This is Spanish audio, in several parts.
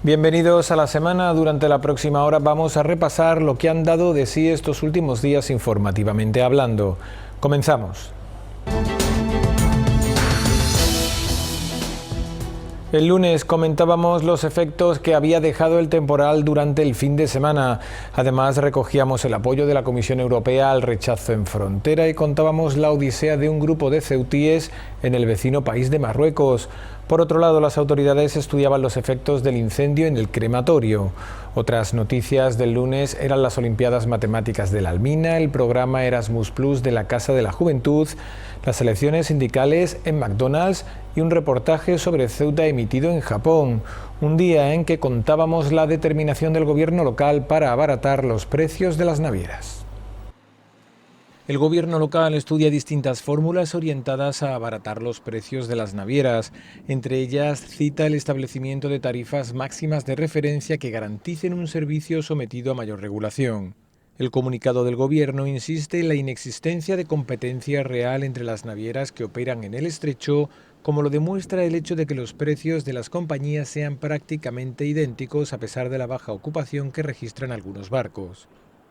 Bienvenidos a la semana. Durante la próxima hora vamos a repasar lo que han dado de sí estos últimos días informativamente hablando. Comenzamos. El lunes comentábamos los efectos que había dejado el temporal durante el fin de semana. Además, recogíamos el apoyo de la Comisión Europea al rechazo en frontera y contábamos la odisea de un grupo de ceutíes en el vecino país de Marruecos. Por otro lado, las autoridades estudiaban los efectos del incendio en el crematorio. Otras noticias del lunes eran las Olimpiadas Matemáticas de la Almina, el programa Erasmus Plus de la Casa de la Juventud, las elecciones sindicales en McDonald's y un reportaje sobre Ceuta emitido en Japón. Un día en que contábamos la determinación del gobierno local para abaratar los precios de las navieras. El gobierno local estudia distintas fórmulas orientadas a abaratar los precios de las navieras. Entre ellas, cita el establecimiento de tarifas máximas de referencia que garanticen un servicio sometido a mayor regulación. El comunicado del gobierno insiste en la inexistencia de competencia real entre las navieras que operan en el estrecho, como lo demuestra el hecho de que los precios de las compañías sean prácticamente idénticos a pesar de la baja ocupación que registran algunos barcos.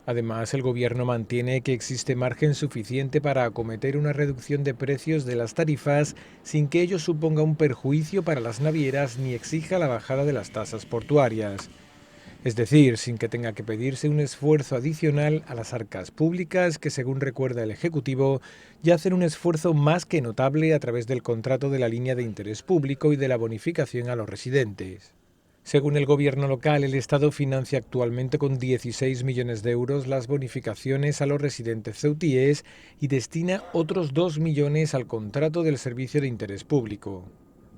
Además, el gobierno mantiene que existe margen suficiente para acometer una reducción de precios de las tarifas sin que ello suponga un perjuicio para las navieras ni exija la bajada de las tasas portuarias. Es decir, sin que tenga que pedirse un esfuerzo adicional a las arcas públicas que, según recuerda el Ejecutivo, ya hacen un esfuerzo más que notable a través del contrato de la línea de interés público y de la bonificación a los residentes. Según el gobierno local, el Estado financia actualmente con 16 millones de euros las bonificaciones a los residentes ceutíes y destina otros 2 millones al contrato del servicio de interés público.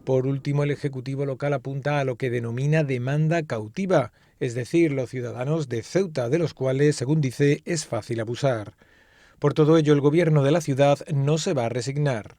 Por último, el Ejecutivo local apunta a lo que denomina demanda cautiva, es decir, los ciudadanos de Ceuta, de los cuales, según dice, es fácil abusar. Por todo ello, el gobierno de la ciudad no se va a resignar.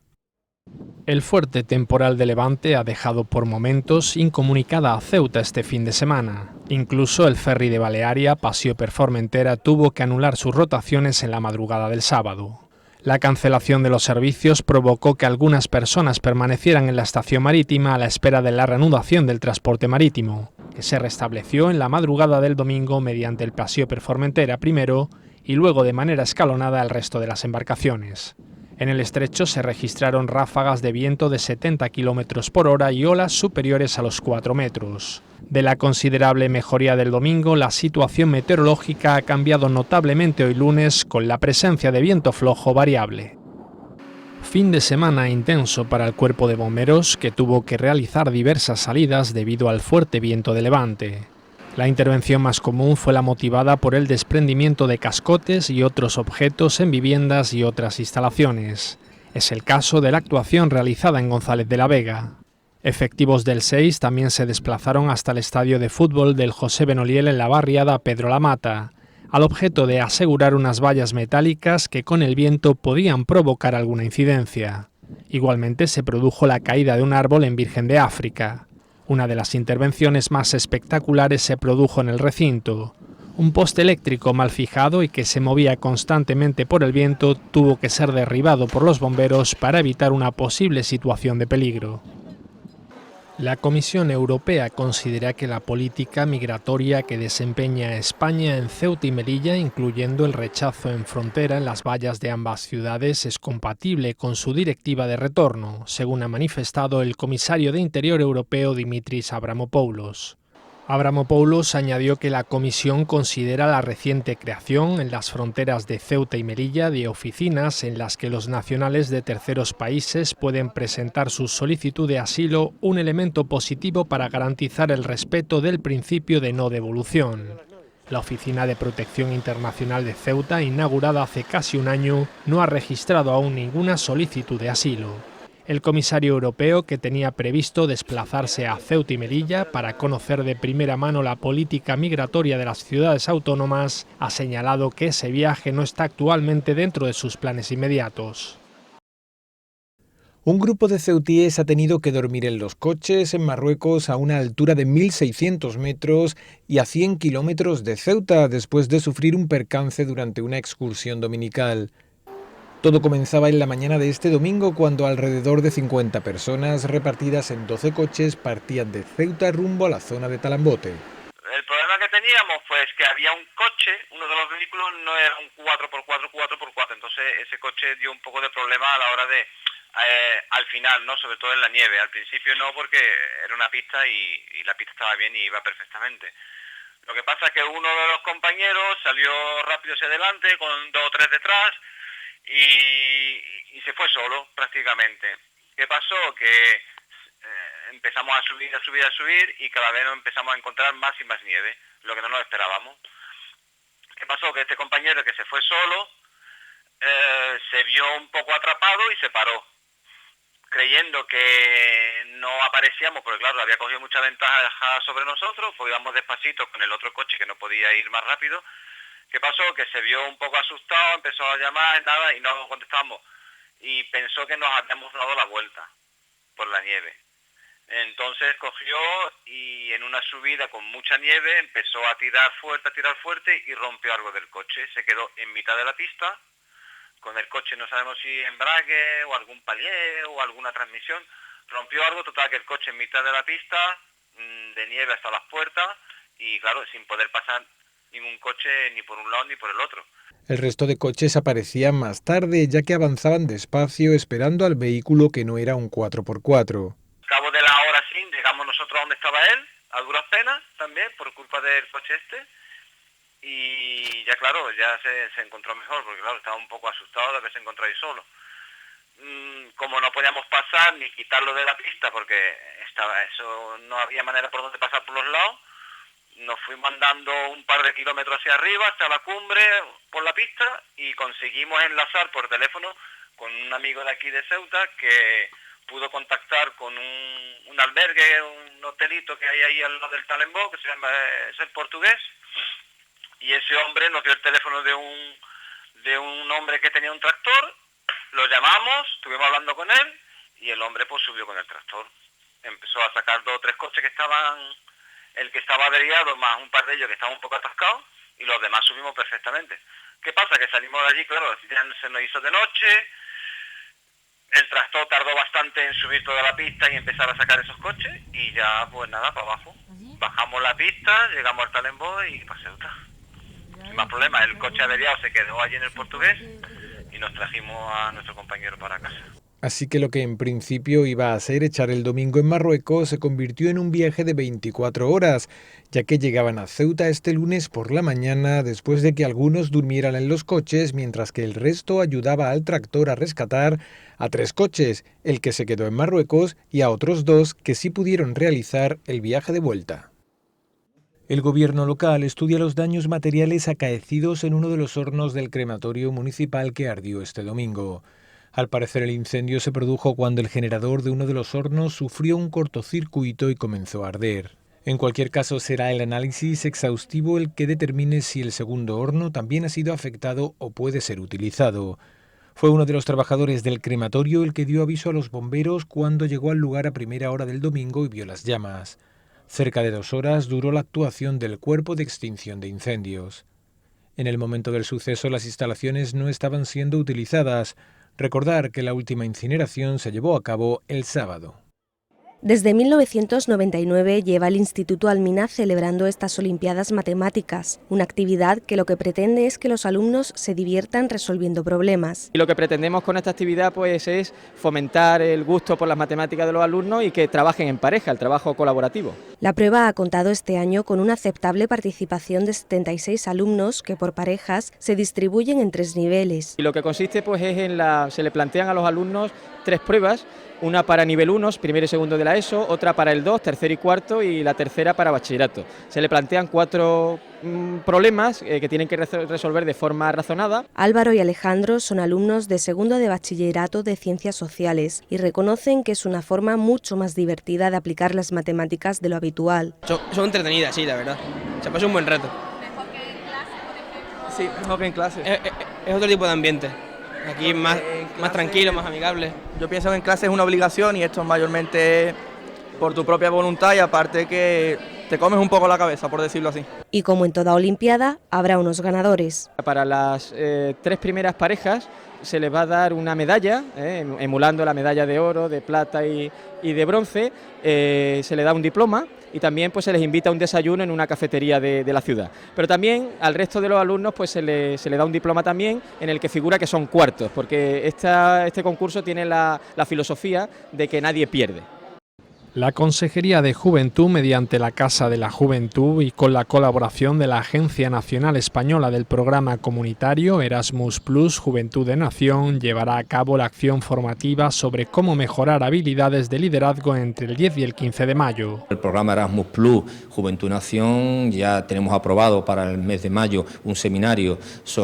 El fuerte temporal de Levante ha dejado por momentos incomunicada a Ceuta este fin de semana. Incluso el ferry de Balearia, Paseo per Formentera, tuvo que anular sus rotaciones en la madrugada del sábado. La cancelación de los servicios provocó que algunas personas permanecieran en la estación marítima a la espera de la reanudación del transporte marítimo, que se restableció en la madrugada del domingo mediante el Paseo per Formentera primero y luego de manera escalonada el resto de las embarcaciones. En el estrecho se registraron ráfagas de viento de 70 km por hora y olas superiores a los 4 metros. De la considerable mejoría del domingo, la situación meteorológica ha cambiado notablemente hoy lunes con la presencia de viento flojo variable. Fin de semana intenso para el cuerpo de bomberos, que tuvo que realizar diversas salidas debido al fuerte viento de levante. La intervención más común fue la motivada por el desprendimiento de cascotes y otros objetos en viviendas y otras instalaciones. Es el caso de la actuación realizada en González de la Vega. Efectivos del 6 también se desplazaron hasta el estadio de fútbol del José Benoliel en la barriada Pedro Lamata, al objeto de asegurar unas vallas metálicas que con el viento podían provocar alguna incidencia. Igualmente se produjo la caída de un árbol en Virgen de África. Una de las intervenciones más espectaculares se produjo en el recinto. Un poste eléctrico mal fijado y que se movía constantemente por el viento tuvo que ser derribado por los bomberos para evitar una posible situación de peligro. La Comisión Europea considera que la política migratoria que desempeña España en Ceuta y Melilla, incluyendo el rechazo en frontera en las vallas de ambas ciudades, es compatible con su directiva de retorno, según ha manifestado el comisario de Interior europeo Dimitris Avramopoulos. Avramopoulos añadió que la Comisión considera la reciente creación en las fronteras de Ceuta y Melilla de oficinas en las que los nacionales de terceros países pueden presentar su solicitud de asilo un elemento positivo para garantizar el respeto del principio de no devolución. La Oficina de Protección Internacional de Ceuta, inaugurada hace casi un año, no ha registrado aún ninguna solicitud de asilo. El comisario europeo, que tenía previsto desplazarse a Ceuta y Melilla para conocer de primera mano la política migratoria de las ciudades autónomas, ha señalado que ese viaje no está actualmente dentro de sus planes inmediatos. Un grupo de ceutíes ha tenido que dormir en los coches en Marruecos a una altura de 1.600 metros y a 100 kilómetros de Ceuta después de sufrir un percance durante una excursión dominical. Todo comenzaba en la mañana de este domingo cuando alrededor de 50 personas repartidas en 12 coches partían de Ceuta rumbo a la zona de Talambote. El problema que teníamos pues que había un coche, uno de los vehículos no era un 4x4, entonces ese coche dio un poco de problema a la hora de, al final, ¿no? Sobre todo en la nieve. Al principio no, porque era una pista y la pista estaba bien y iba perfectamente. Lo que pasa es que uno de los compañeros salió rápido hacia adelante con 2 o 3 detrás y se fue solo prácticamente. ¿Qué pasó? Que empezamos a subir y cada vez nos empezamos a encontrar más y más nieve, lo que no nos esperábamos. ¿Qué pasó? Que este compañero que se fue solo se vio un poco atrapado y se paró, creyendo que no aparecíamos, porque claro, había cogido mucha ventaja sobre nosotros, pues íbamos despacito con el otro coche que no podía ir más rápido. ¿Qué pasó? Que se vio un poco asustado, empezó a llamar, nada, y no contestamos. Y pensó que nos habíamos dado la vuelta por la nieve. Entonces cogió y en una subida con mucha nieve empezó a tirar fuerte y rompió algo del coche. Se quedó en mitad de la pista, con el coche no sabemos si embrague o algún palier o alguna transmisión. Rompió algo, total que el coche en mitad de la pista, de nieve hasta las puertas y claro, sin poder pasar ningún coche ni por un lado ni por el otro. El resto de coches aparecían más tarde, ya que avanzaban despacio esperando al vehículo que no era un 4x4. Al cabo de la hora sí, llegamos nosotros a donde estaba él, a duras penas también, por culpa del coche este, y ya claro, ya se encontró mejor, porque claro, estaba un poco asustado de haberse encontrado ahí solo. Como no podíamos pasar ni quitarlo de la pista, porque eso no había manera por donde pasar por los lados, nos fuimos andando un par de kilómetros hacia arriba, hasta la cumbre, por la pista, y conseguimos enlazar por teléfono con un amigo de aquí de Ceuta que pudo contactar con un albergue, un hotelito que hay ahí al lado del Talembó, que se llama, es el Portugués, y ese hombre nos dio el teléfono de un hombre que tenía un tractor, lo llamamos, estuvimos hablando con él, y el hombre pues subió con el tractor. Empezó a sacar 2 o 3 coches que estaban, el que estaba averiado más un par de ellos que estaban un poco atascados, y los demás subimos perfectamente. ¿Qué pasa? Que salimos de allí, claro, ya se nos hizo de noche, el tractor tardó bastante en subir toda la pista y empezar a sacar esos coches, y ya pues nada, para abajo. Bajamos la pista, llegamos al Talembó y para Ceuta. Sin más problemas, el coche averiado se quedó allí en el Portugués y nos trajimos a nuestro compañero para casa. Así que lo que en principio iba a ser echar el domingo en Marruecos se convirtió en un viaje de 24 horas, ya que llegaban a Ceuta este lunes por la mañana después de que algunos durmieran en los coches, mientras que el resto ayudaba al tractor a rescatar a 3 coches, el que se quedó en Marruecos, y a otros 2 que sí pudieron realizar el viaje de vuelta. El gobierno local estudia los daños materiales acaecidos en uno de los hornos del crematorio municipal que ardió este domingo. Al parecer el incendio se produjo cuando el generador de uno de los hornos sufrió un cortocircuito y comenzó a arder. En cualquier caso, será el análisis exhaustivo el que determine si el segundo horno también ha sido afectado o puede ser utilizado. Fue uno de los trabajadores del crematorio el que dio aviso a los bomberos cuando llegó al lugar a primera hora del domingo y vio las llamas. Cerca de 2 horas duró la actuación del Cuerpo de Extinción de Incendios. En el momento del suceso, las instalaciones no estaban siendo utilizadas. Recordar que la última incineración se llevó a cabo el sábado. Desde 1999 lleva el Instituto Alminaz celebrando estas Olimpiadas Matemáticas, una actividad que lo que pretende es que los alumnos se diviertan resolviendo problemas. Y lo que pretendemos con esta actividad pues es fomentar el gusto por las matemáticas de los alumnos y que trabajen en pareja, el trabajo colaborativo. La prueba ha contado este año con una aceptable participación de 76 alumnos que por parejas se distribuyen en 3 niveles. Y lo que consiste pues es se le plantean a los alumnos 3 pruebas, una para nivel 1, primero y segundo de la ESO, otra para el 2, tercero y cuarto y la tercera para bachillerato. Se le plantean 4 problemas que tienen que resolver de forma razonada. Álvaro y Alejandro son alumnos de segundo de bachillerato de Ciencias Sociales y reconocen que es una forma mucho más divertida de aplicar las matemáticas de lo habitual. Son entretenidas, sí, la verdad. Se pasa un buen rato. ¿Mejor que en clase, por ejemplo? Sí, mejor que en clase. Es otro tipo de ambiente. Aquí es más tranquilo, más amigable. Yo pienso que en clase es una obligación y esto mayormente por tu propia voluntad y aparte que te comes un poco la cabeza, por decirlo así. Y como en toda Olimpiada, habrá unos ganadores. Para las 3 primeras parejas se les va a dar una medalla, emulando la medalla de oro, de plata y de bronce, se les da un diploma y también pues se les invita a un desayuno en una cafetería de la ciudad. Pero también al resto de los alumnos pues se le da un diploma también en el que figura que son cuartos, porque este concurso tiene la filosofía de que nadie pierde. La Consejería de Juventud, mediante la Casa de la Juventud y con la colaboración de la Agencia Nacional Española del Programa Comunitario Erasmus Plus Juventud de Nación, llevará a cabo la acción formativa sobre cómo mejorar habilidades de liderazgo entre el 10 y el 15 de mayo. El programa Erasmus Plus Juventud de Nación, ya tenemos aprobado para el mes de mayo un seminario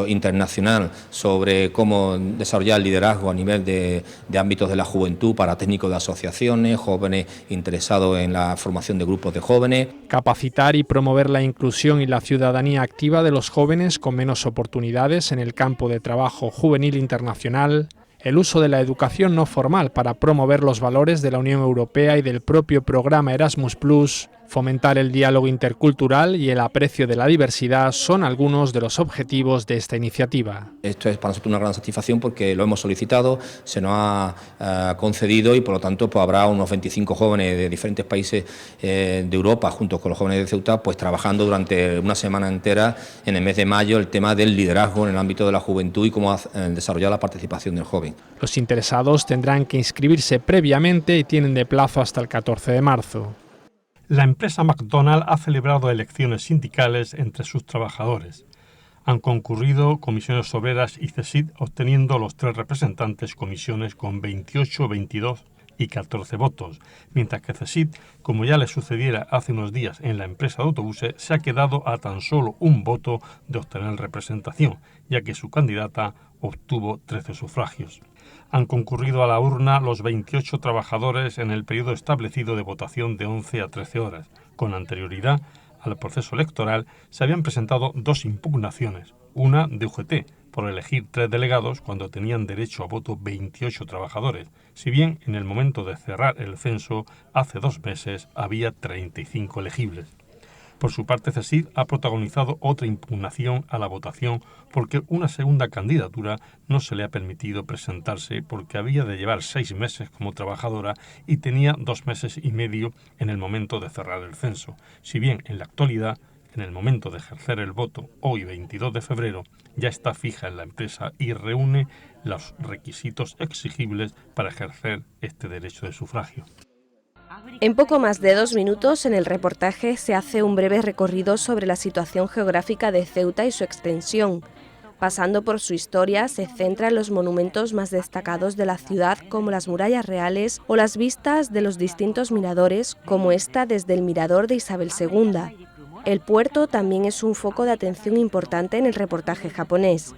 internacional sobre cómo desarrollar el liderazgo a nivel de ámbitos de la juventud para técnicos de asociaciones, jóvenes interesado en la formación de grupos de jóvenes. Capacitar y promover la inclusión y la ciudadanía activa de los jóvenes con menos oportunidades en el campo de trabajo juvenil internacional. El uso de la educación no formal para promover los valores de la Unión Europea y del propio programa Erasmus Plus. Fomentar el diálogo intercultural y el aprecio de la diversidad son algunos de los objetivos de esta iniciativa. Esto es para nosotros una gran satisfacción porque lo hemos solicitado, se nos ha concedido y por lo tanto pues habrá unos 25 jóvenes de diferentes países de Europa junto con los jóvenes de Ceuta pues trabajando durante una semana entera en el mes de mayo el tema del liderazgo en el ámbito de la juventud y cómo desarrollar la participación del joven. Los interesados tendrán que inscribirse previamente y tienen de plazo hasta el 14 de marzo. La empresa McDonald's ha celebrado elecciones sindicales entre sus trabajadores. Han concurrido Comisiones Obreras y CESID, obteniendo los 3 representantes comisiones con 28, 22 y 14 votos, mientras que CESID, como ya le sucediera hace unos días en la empresa de autobuses, se ha quedado a tan solo un voto de obtener representación, ya que su candidata obtuvo 13 sufragios. Han concurrido a la urna los 28 trabajadores en el periodo establecido de votación de 11 a 13 horas. Con anterioridad al proceso electoral se habían presentado 2 impugnaciones, una de UGT, por elegir 3 delegados cuando tenían derecho a voto 28 trabajadores, si bien en el momento de cerrar el censo, hace 2 meses, había 35 elegibles. Por su parte, CESID ha protagonizado otra impugnación a la votación porque una segunda candidatura no se le ha permitido presentarse porque había de llevar 6 meses como trabajadora y tenía 2 meses y medio en el momento de cerrar el censo. Si bien en la actualidad, en el momento de ejercer el voto, hoy 22 de febrero, ya está fija en la empresa y reúne los requisitos exigibles para ejercer este derecho de sufragio. En poco más de 2 minutos, en el reportaje se hace un breve recorrido sobre la situación geográfica de Ceuta y su extensión. Pasando por su historia, se centra en los monumentos más destacados de la ciudad, como las murallas reales o las vistas de los distintos miradores, como esta desde el mirador de Isabel II. El puerto también es un foco de atención importante en el reportaje japonés.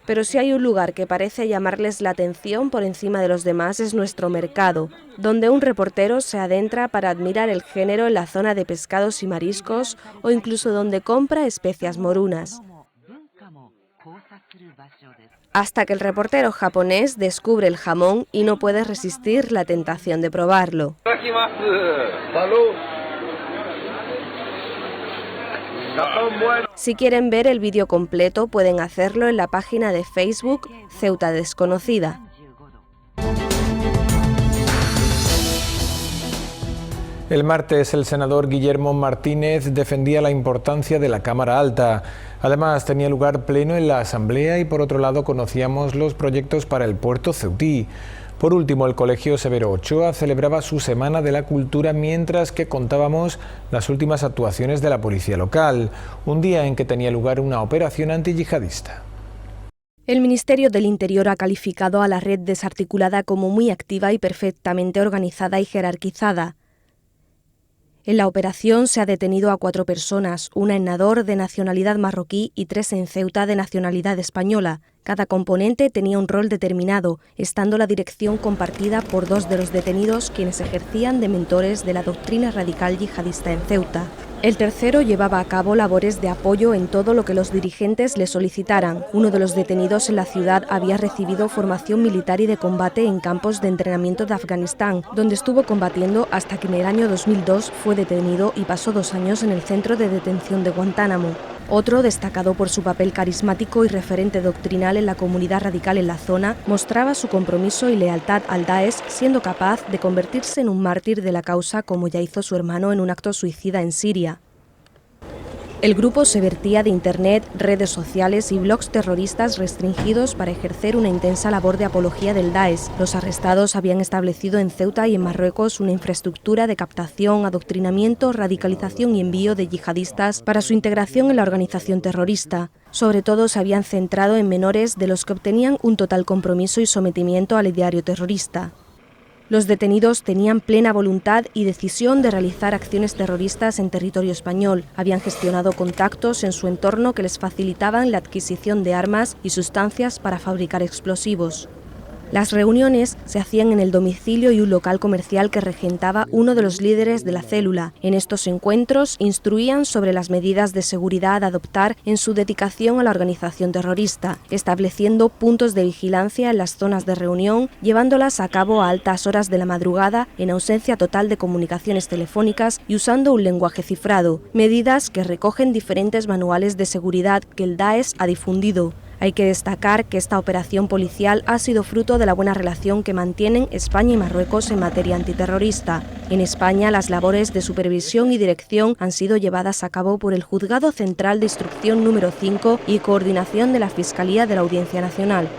Pero si hay un lugar que parece llamarles la atención por encima de los demás es nuestro mercado, donde un reportero se adentra para admirar el género en la zona de pescados y mariscos o incluso donde compra especias morunas. Hasta que el reportero japonés descubre el jamón y no puede resistir la tentación de probarlo. Si quieren ver el vídeo completo pueden hacerlo en la página de Facebook Ceuta Desconocida. El martes el senador Guillermo Martínez defendía la importancia de la Cámara Alta. Además tenía lugar pleno en la Asamblea y por otro lado conocíamos los proyectos para el puerto ceutí. Por último, el Colegio Severo Ochoa celebraba su Semana de la Cultura mientras que contábamos las últimas actuaciones de la policía local, un día en que tenía lugar una operación antiyihadista. El Ministerio del Interior ha calificado a la red desarticulada como muy activa y perfectamente organizada y jerarquizada. En la operación se ha detenido a 4 personas, una en Nador de nacionalidad marroquí y 3 en Ceuta de nacionalidad española. Cada componente tenía un rol determinado, estando la dirección compartida por 2 de los detenidos quienes ejercían de mentores de la doctrina radical yihadista en Ceuta. El tercero llevaba a cabo labores de apoyo en todo lo que los dirigentes le solicitaran. Uno de los detenidos en la ciudad había recibido formación militar y de combate en campos de entrenamiento de Afganistán, donde estuvo combatiendo hasta que en el año 2002 fue detenido y pasó 2 años en el centro de detención de Guantánamo. Otro, destacado por su papel carismático y referente doctrinal en la comunidad radical en la zona, mostraba su compromiso y lealtad al Daesh, siendo capaz de convertirse en un mártir de la causa como ya hizo su hermano en un acto suicida en Siria. El grupo se vertía de Internet, redes sociales y blogs terroristas restringidos para ejercer una intensa labor de apología del Daesh. Los arrestados habían establecido en Ceuta y en Marruecos una infraestructura de captación, adoctrinamiento, radicalización y envío de yihadistas para su integración en la organización terrorista. Sobre todo se habían centrado en menores de los que obtenían un total compromiso y sometimiento al ideario terrorista. Los detenidos tenían plena voluntad y decisión de realizar acciones terroristas en territorio español. Habían gestionado contactos en su entorno que les facilitaban la adquisición de armas y sustancias para fabricar explosivos. Las reuniones se hacían en el domicilio y un local comercial que regentaba uno de los líderes de la célula. En estos encuentros instruían sobre las medidas de seguridad a adoptar en su dedicación a la organización terrorista, estableciendo puntos de vigilancia en las zonas de reunión, llevándolas a cabo a altas horas de la madrugada en ausencia total de comunicaciones telefónicas y usando un lenguaje cifrado, medidas que recogen diferentes manuales de seguridad que el Daesh ha difundido. Hay que destacar que esta operación policial ha sido fruto de la buena relación que mantienen España y Marruecos en materia antiterrorista. En España, las labores de supervisión y dirección han sido llevadas a cabo por el Juzgado Central de Instrucción número 5 y coordinación de la Fiscalía de la Audiencia Nacional.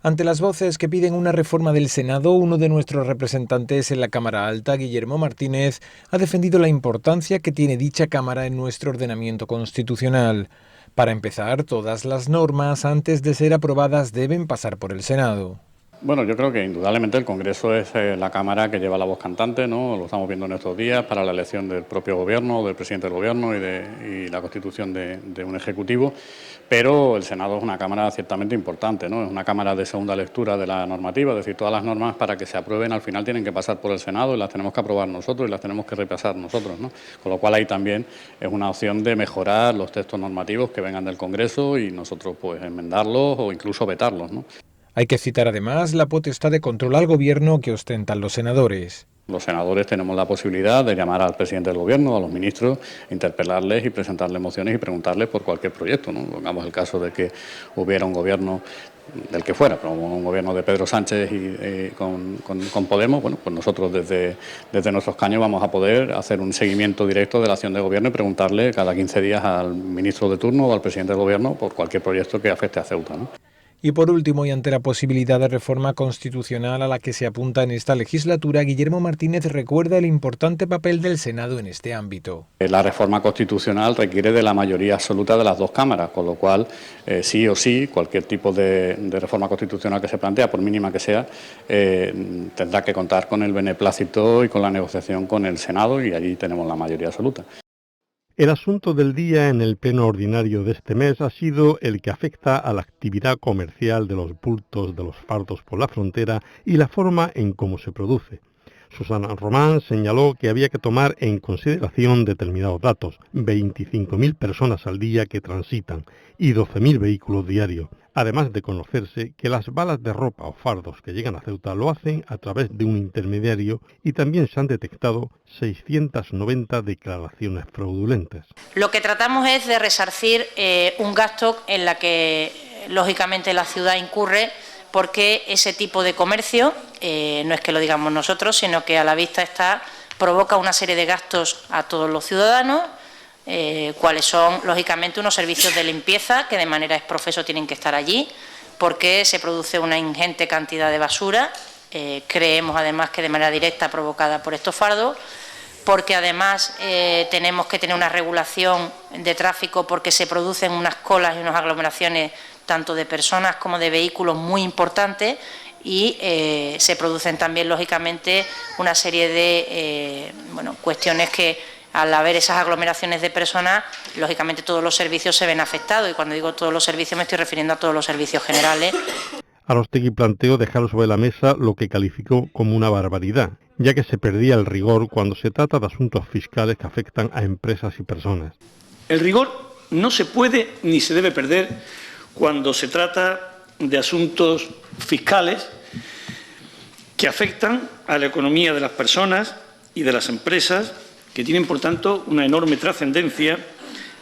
Ante las voces que piden una reforma del Senado, uno de nuestros representantes en la Cámara Alta, Guillermo Martínez, ha defendido la importancia que tiene dicha Cámara en nuestro ordenamiento constitucional. Para empezar, todas las normas, antes de ser aprobadas, deben pasar por el Senado. Bueno, yo creo que indudablemente el Congreso es la Cámara que lleva la voz cantante, ¿no? Lo estamos viendo en estos días para la elección del propio Gobierno, del presidente del Gobierno y la constitución de un Ejecutivo, pero el Senado es una Cámara ciertamente importante, ¿no? Es una Cámara de segunda lectura de la normativa, es decir, todas las normas para que se aprueben al final tienen que pasar por el Senado y las tenemos que aprobar nosotros y las tenemos que repasar nosotros, ¿no? Con lo cual ahí también es una opción de mejorar los textos normativos que vengan del Congreso y nosotros pues enmendarlos o incluso vetarlos, ¿no? Hay que citar además la potestad de control al Gobierno que ostentan los senadores. Los senadores tenemos la posibilidad de llamar al presidente del Gobierno, a los ministros, interpelarles y presentarles mociones y preguntarles por cualquier proyecto, ¿no? Pongamos el caso de que hubiera un gobierno del que fuera, pero un gobierno de Pedro Sánchez y con Podemos, bueno, pues nosotros desde nuestros escaños vamos a poder hacer un seguimiento directo de la acción de gobierno y preguntarle cada 15 días al ministro de turno o al presidente del Gobierno por cualquier proyecto que afecte a Ceuta, ¿no? Y por último, y ante la posibilidad de reforma constitucional a la que se apunta en esta legislatura, Guillermo Martínez recuerda el importante papel del Senado en este ámbito. La reforma constitucional requiere de la mayoría absoluta de las dos cámaras, con lo cual sí o sí, cualquier tipo de reforma constitucional que se plantea, por mínima que sea, tendrá que contar con el beneplácito y con la negociación con el Senado y allí tenemos la mayoría absoluta. El asunto del día en el pleno ordinario de este mes ha sido el que afecta a la actividad comercial de los bultos de los fardos por la frontera y la forma en cómo se produce. Susana Román señaló que había que tomar en consideración determinados datos, 25.000 personas al día que transitan y 12.000 vehículos diarios, además de conocerse que las balas de ropa o fardos que llegan a Ceuta lo hacen a través de un intermediario y también se han detectado 690 declaraciones fraudulentas. Lo que tratamos es de resarcir un gasto en la que lógicamente la ciudad incurre porque ese tipo de comercio, no es que lo digamos nosotros, sino que a la vista está, provoca una serie de gastos a todos los ciudadanos, cuáles son, lógicamente, unos servicios de limpieza que de manera exprofeso tienen que estar allí, porque se produce una ingente cantidad de basura, creemos además que de manera directa provocada por estos fardos, porque además tenemos que tener una regulación de tráfico porque se producen unas colas y unas aglomeraciones tanto de personas como de vehículos muy importantes y se producen también lógicamente una serie de cuestiones que al haber esas aglomeraciones de personas, lógicamente todos los servicios se ven afectados y cuando digo todos los servicios me estoy refiriendo a todos los servicios generales. Arostegui planteó dejar sobre la mesa lo que calificó como una barbaridad. ya que se perdía el rigor cuando se trata de asuntos fiscales que afectan a empresas y personas. El rigor no se puede ni se debe perder cuando se trata de asuntos fiscales que afectan a la economía de las personas y de las empresas, que tienen, por tanto, una enorme trascendencia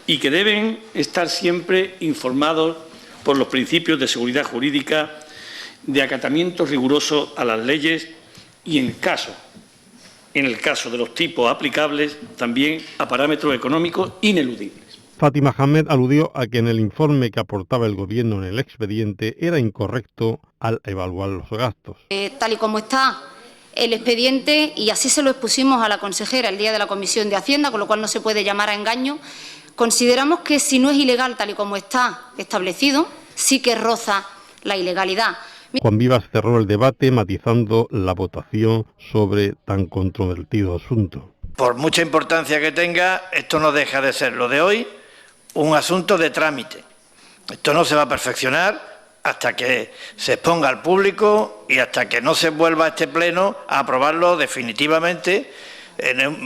y que deben estar siempre informados por los principios de seguridad jurídica, de acatamiento riguroso a las leyes y, en el caso de los tipos aplicables, también a parámetros económicos ineludibles. Fátima Ahmed aludió a que en el informe que aportaba el Gobierno en el expediente era incorrecto al evaluar los gastos. Tal y como está el expediente, y así se lo expusimos a la consejera el día de la Comisión de Hacienda, con lo cual no se puede llamar a engaño, consideramos que si no es ilegal tal y como está establecido, sí que roza la ilegalidad. Juan Vivas cerró el debate matizando la votación sobre tan controvertido asunto. Por mucha importancia que tenga, esto no deja de ser lo de hoy un asunto de trámite. Esto no se va a perfeccionar hasta que se exponga al público y hasta que no se vuelva a este pleno a aprobarlo definitivamente,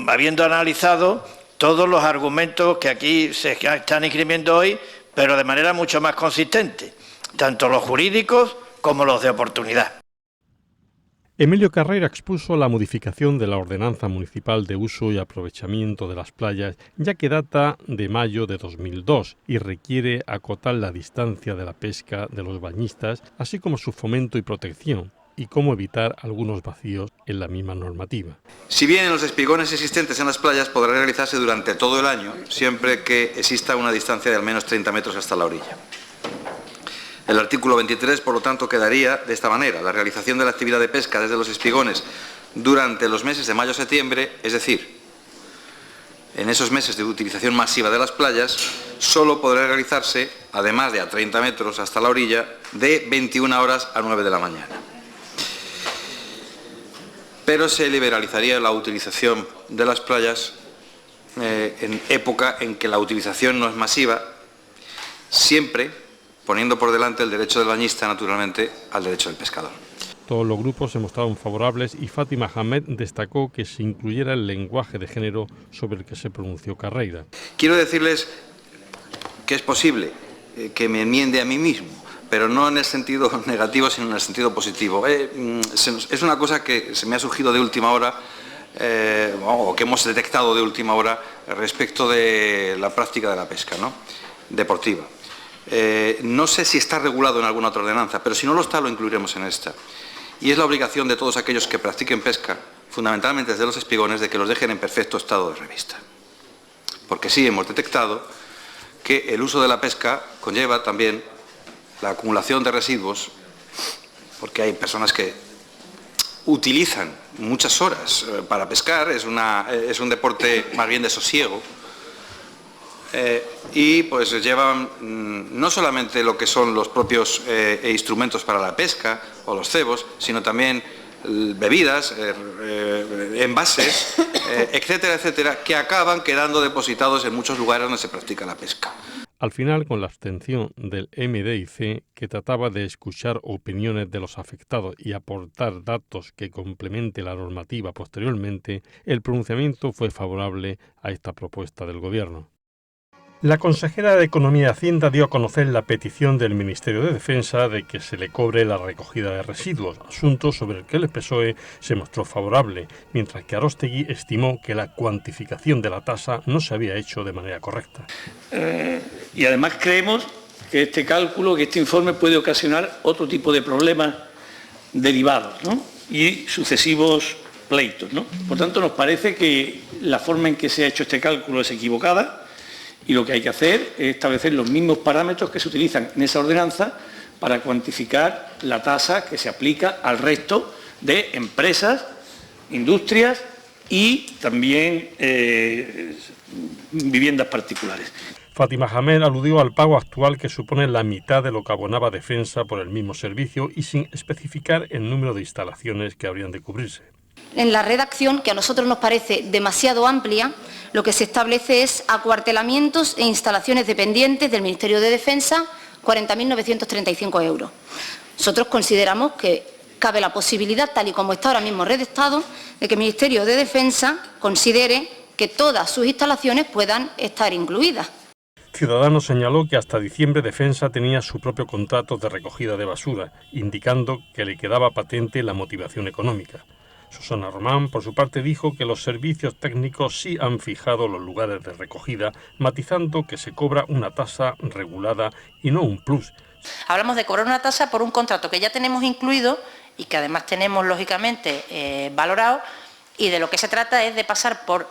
habiendo analizado todos los argumentos que aquí se están esgrimiendo hoy, pero de manera mucho más consistente, tanto los jurídicos como los de oportunidad. Emilio Carrera expuso la modificación de la Ordenanza Municipal de Uso y Aprovechamiento de las Playas, ya que data de mayo de 2002 y requiere acotar la distancia de la pesca de los bañistas, así como su fomento y protección, y cómo evitar algunos vacíos en la misma normativa. Si bien en los espigones existentes en las playas podrá realizarse durante todo el año, siempre que exista una distancia de al menos 30 metros hasta la orilla. El artículo 23, por lo tanto, quedaría de esta manera: la realización de la actividad de pesca desde los espigones durante los meses de mayo-septiembre, es decir, en esos meses de utilización masiva de las playas, solo podrá realizarse, además de a 30 metros hasta la orilla, de 21 horas a 9 de la mañana. Pero se liberalizaría la utilización de las playas en época en que la utilización no es masiva, siempre poniendo por delante el derecho del bañista, naturalmente, al derecho del pescador. Todos los grupos se mostraron favorables y Fátima Ahmed destacó que se incluyera el lenguaje de género sobre el que se pronunció Carreira. Quiero decirles que es posible que me enmiende a mí mismo, pero no en el sentido negativo, sino en el sentido positivo. Es una cosa que se me ha surgido de última hora, o que hemos detectado de última hora respecto de la práctica de la pesca, ¿no?, deportiva. No sé si está regulado en alguna otra ordenanza, pero si no lo está, lo incluiremos en esta. Y es la obligación de todos aquellos que practiquen pesca, fundamentalmente desde los espigones, de que los dejen en perfecto estado de revista. Porque sí hemos detectado que el uso de la pesca conlleva también la acumulación de residuos, porque hay personas que utilizan muchas horas para pescar, es un deporte más bien de sosiego, y pues llevan no solamente lo que son los propios instrumentos para la pesca o los cebos, sino también bebidas, envases, etcétera, etcétera, que acaban quedando depositados en muchos lugares donde se practica la pesca. Al final, con la abstención del MDIC, que trataba de escuchar opiniones de los afectados y aportar datos que complemente la normativa posteriormente, el pronunciamiento fue favorable a esta propuesta del Gobierno. La consejera de Economía y Hacienda dio a conocer la petición del Ministerio de Defensa de que se le cobre la recogida de residuos, asunto sobre el que el PSOE se mostró favorable, mientras que Aróstegui estimó que la cuantificación de la tasa no se había hecho de manera correcta. Y además creemos que este cálculo, que este informe puede ocasionar otro tipo de problemas derivados, ¿no?, y sucesivos pleitos, ¿no? Por tanto, nos parece que la forma en que se ha hecho este cálculo es equivocada. Y lo que hay que hacer es establecer los mismos parámetros que se utilizan en esa ordenanza para cuantificar la tasa que se aplica al resto de empresas, industrias y también viviendas particulares. Fátima Ahmed aludió al pago actual, que supone la mitad de lo que abonaba Defensa por el mismo servicio, y sin especificar el número de instalaciones que habrían de cubrirse. En la redacción, que a nosotros nos parece demasiado amplia, lo que se establece es acuartelamientos e instalaciones dependientes del Ministerio de Defensa, 40.935 euros. Nosotros consideramos que cabe la posibilidad, tal y como está ahora mismo redactado, de que el Ministerio de Defensa considere que todas sus instalaciones puedan estar incluidas. Ciudadanos señaló que hasta diciembre Defensa tenía su propio contrato de recogida de basura, indicando que le quedaba patente la motivación económica. Susana Román, por su parte, dijo que los servicios técnicos sí han fijado los lugares de recogida, matizando que se cobra una tasa regulada y no un plus. Hablamos de cobrar una tasa por un contrato que ya tenemos incluido y que además tenemos, lógicamente, valorado, y de lo que se trata es de pasar por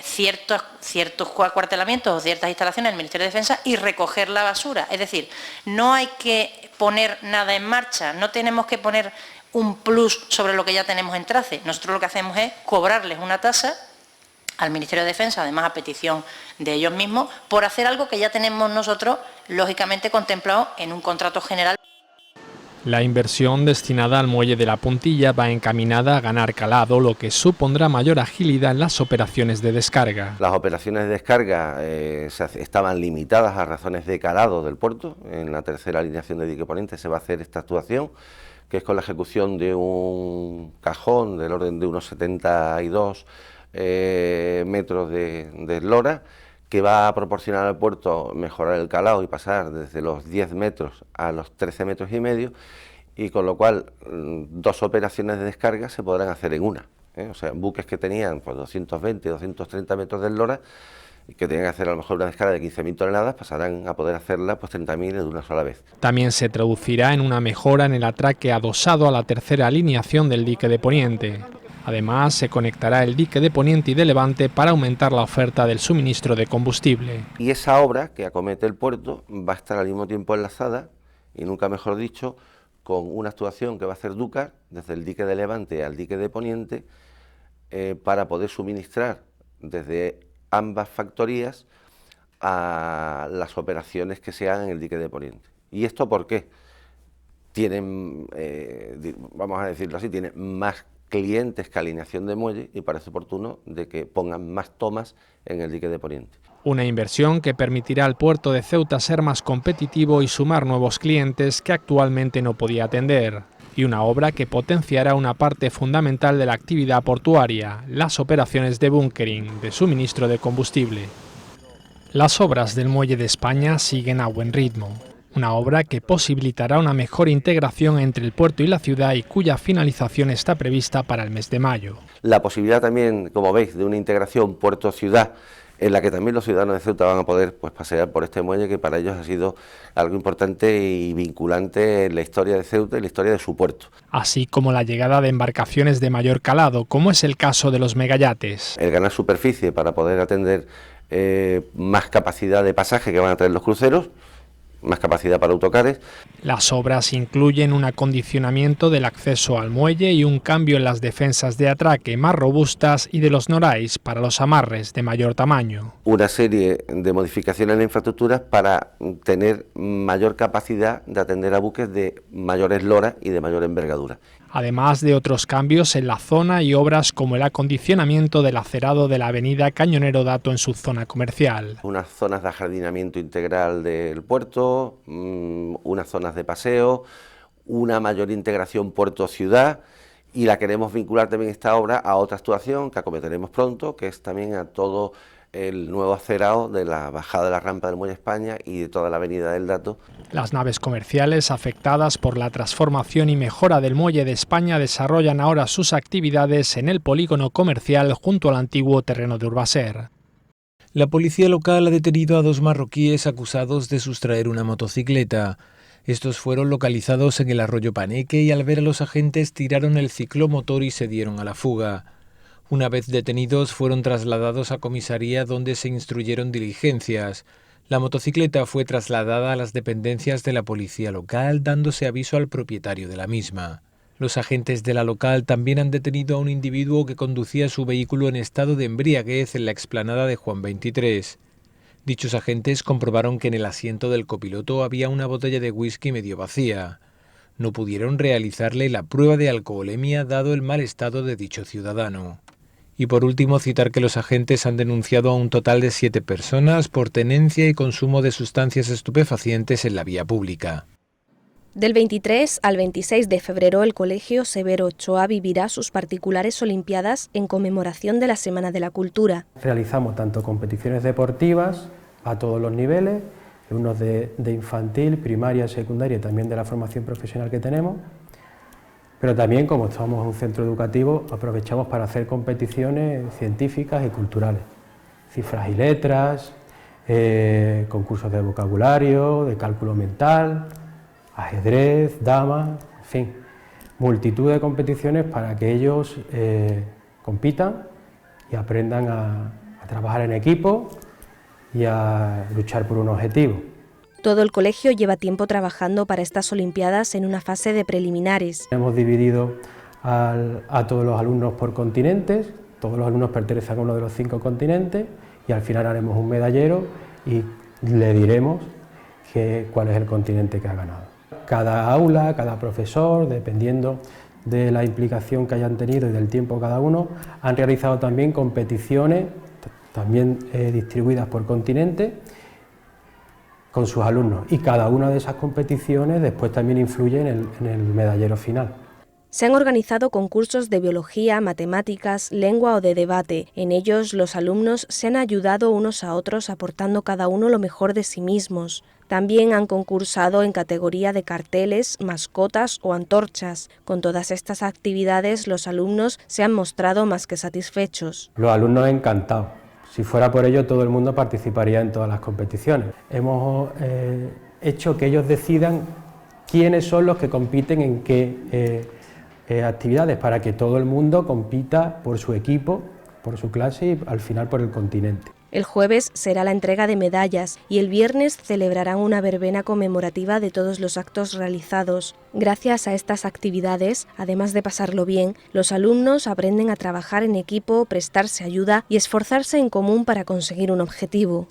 ciertos acuartelamientos o ciertas instalaciones del Ministerio de Defensa y recoger la basura. Es decir, no hay que poner nada en marcha, no tenemos que poner un plus sobre lo que ya tenemos en trace. Nosotros lo que hacemos es cobrarles una tasa al Ministerio de Defensa, además a petición de ellos mismos, por hacer algo que ya tenemos nosotros, lógicamente, contemplado en un contrato general. La inversión destinada al muelle de la Puntilla va encaminada a ganar calado, lo que supondrá mayor agilidad en las operaciones de descarga. Las operaciones de descarga estaban limitadas a razones de calado del puerto. En la tercera alineación de dique poniente se va a hacer esta actuación, que es con la ejecución de un cajón del orden de unos 72 metros de eslora, que va a proporcionar al puerto mejorar el calado y pasar desde los 10 metros a los 13 metros y medio, y con lo cual 2 operaciones de descarga se podrán hacer en una. O sea, buques que tenían pues 220, 230 metros de eslora y que tenían que hacer a lo mejor una descarga de 15.000 toneladas, pasarán a poder hacerla pues 30.000 de una sola vez. También se traducirá en una mejora en el atraque adosado a la tercera alineación del dique de Poniente. Además, se conectará el dique de Poniente y de Levante para aumentar la oferta del suministro de combustible. Y esa obra que acomete el puerto va a estar al mismo tiempo enlazada, y nunca mejor dicho, con una actuación que va a hacer Dúcar desde el dique de Levante al dique de Poniente, para poder suministrar desde ambas factorías a las operaciones que se hagan en el dique de Poniente. ¿Y esto por qué? Tienen, vamos a decirlo así, tienen más clientes que alineación de muelle, y parece oportuno de que pongan más tomas en el dique de Poniente. Una inversión que permitirá al puerto de Ceuta ser más competitivo y sumar nuevos clientes que actualmente no podía atender. Y una obra que potenciará una parte fundamental de la actividad portuaria, las operaciones de bunkering, de suministro de combustible. Las obras del Muelle de España siguen a buen ritmo. Una obra que posibilitará una mejor integración entre el puerto y la ciudad y cuya finalización está prevista para el mes de mayo. La posibilidad también, como veis, de una integración puerto-ciudad, en la que también los ciudadanos de Ceuta van a poder pues pasear por este muelle, que para ellos ha sido algo importante y vinculante en la historia de Ceuta y la historia de su puerto. Así como la llegada de embarcaciones de mayor calado, como es el caso de los megayates. El ganar superficie para poder atender más capacidad de pasaje que van a traer los cruceros, más capacidad para autocares. Las obras incluyen un acondicionamiento del acceso al muelle y un cambio en las defensas de atraque más robustas y de los norais para los amarres de mayor tamaño. Una serie de modificaciones en la infraestructura para tener mayor capacidad de atender a buques de mayor eslora y de mayor envergadura. Además de otros cambios en la zona y obras como el acondicionamiento del acerado de la avenida Cañonero Dato en su zona comercial. Unas zonas de ajardinamiento integral del puerto, unas zonas de paseo, una mayor integración puerto-ciudad, y la queremos vincular también esta obra a otra actuación que acometeremos pronto, que es también a todo el nuevo acerado de la bajada de la rampa del Muelle España y de toda la avenida del Dato. Las naves comerciales afectadas por la transformación y mejora del Muelle de España desarrollan ahora sus actividades en el polígono comercial junto al antiguo terreno de Urbaser. La policía local ha detenido a 2 marroquíes acusados de sustraer una motocicleta. Estos fueron localizados en el arroyo Paneque y al ver a los agentes tiraron el ciclomotor y se dieron a la fuga. Una vez detenidos fueron trasladados a comisaría donde se instruyeron diligencias. La motocicleta fue trasladada a las dependencias de la policía local, dándose aviso al propietario de la misma. Los agentes de la local también han detenido a un individuo que conducía su vehículo en estado de embriaguez en la explanada de Juan 23. Dichos agentes comprobaron que en el asiento del copiloto había una botella de whisky medio vacía. No pudieron realizarle la prueba de alcoholemia dado el mal estado de dicho ciudadano. Y por último, citar que los agentes han denunciado a un total de 7 personas por tenencia y consumo de sustancias estupefacientes en la vía pública. Del 23 al 26 de febrero, el Colegio Severo Ochoa vivirá sus particulares Olimpiadas en conmemoración de la Semana de la Cultura. Realizamos tanto competiciones deportivas a todos los niveles, unos de infantil, primaria, secundaria y también de la formación profesional que tenemos, pero también, como somos un centro educativo, aprovechamos para hacer competiciones científicas y culturales, cifras y letras, concursos de vocabulario, de cálculo mental, ajedrez, damas, en fin, multitud de competiciones para que ellos compitan y aprendan a trabajar en equipo y a luchar por un objetivo. Todo el colegio lleva tiempo trabajando para estas Olimpiadas en una fase de preliminares. Hemos dividido a todos los alumnos por continentes, todos los alumnos pertenecen a uno de los 5 continentes y al final haremos un medallero y le diremos cuál es el continente que ha ganado. Cada aula, cada profesor, dependiendo de la implicación que hayan tenido y del tiempo cada uno, han realizado también competiciones, también distribuidas por continente, con sus alumnos. Y cada una de esas competiciones después también influye en el medallero final. Se han organizado concursos de biología, matemáticas, lengua o de debate. En ellos los alumnos se han ayudado unos a otros aportando cada uno lo mejor de sí mismos. También han concursado en categoría de carteles, mascotas o antorchas. Con todas estas actividades los alumnos se han mostrado más que satisfechos. Los alumnos encantados. Si fuera por ello todo el mundo participaría en todas las competiciones. Hemos hecho que ellos decidan quiénes son los que compiten en qué actividades, para que todo el mundo compita por su equipo, por su clase y al final por el continente. El jueves será la entrega de medallas y el viernes celebrarán una verbena conmemorativa de todos los actos realizados. Gracias a estas actividades, además de pasarlo bien, los alumnos aprenden a trabajar en equipo, prestarse ayuda y esforzarse en común para conseguir un objetivo.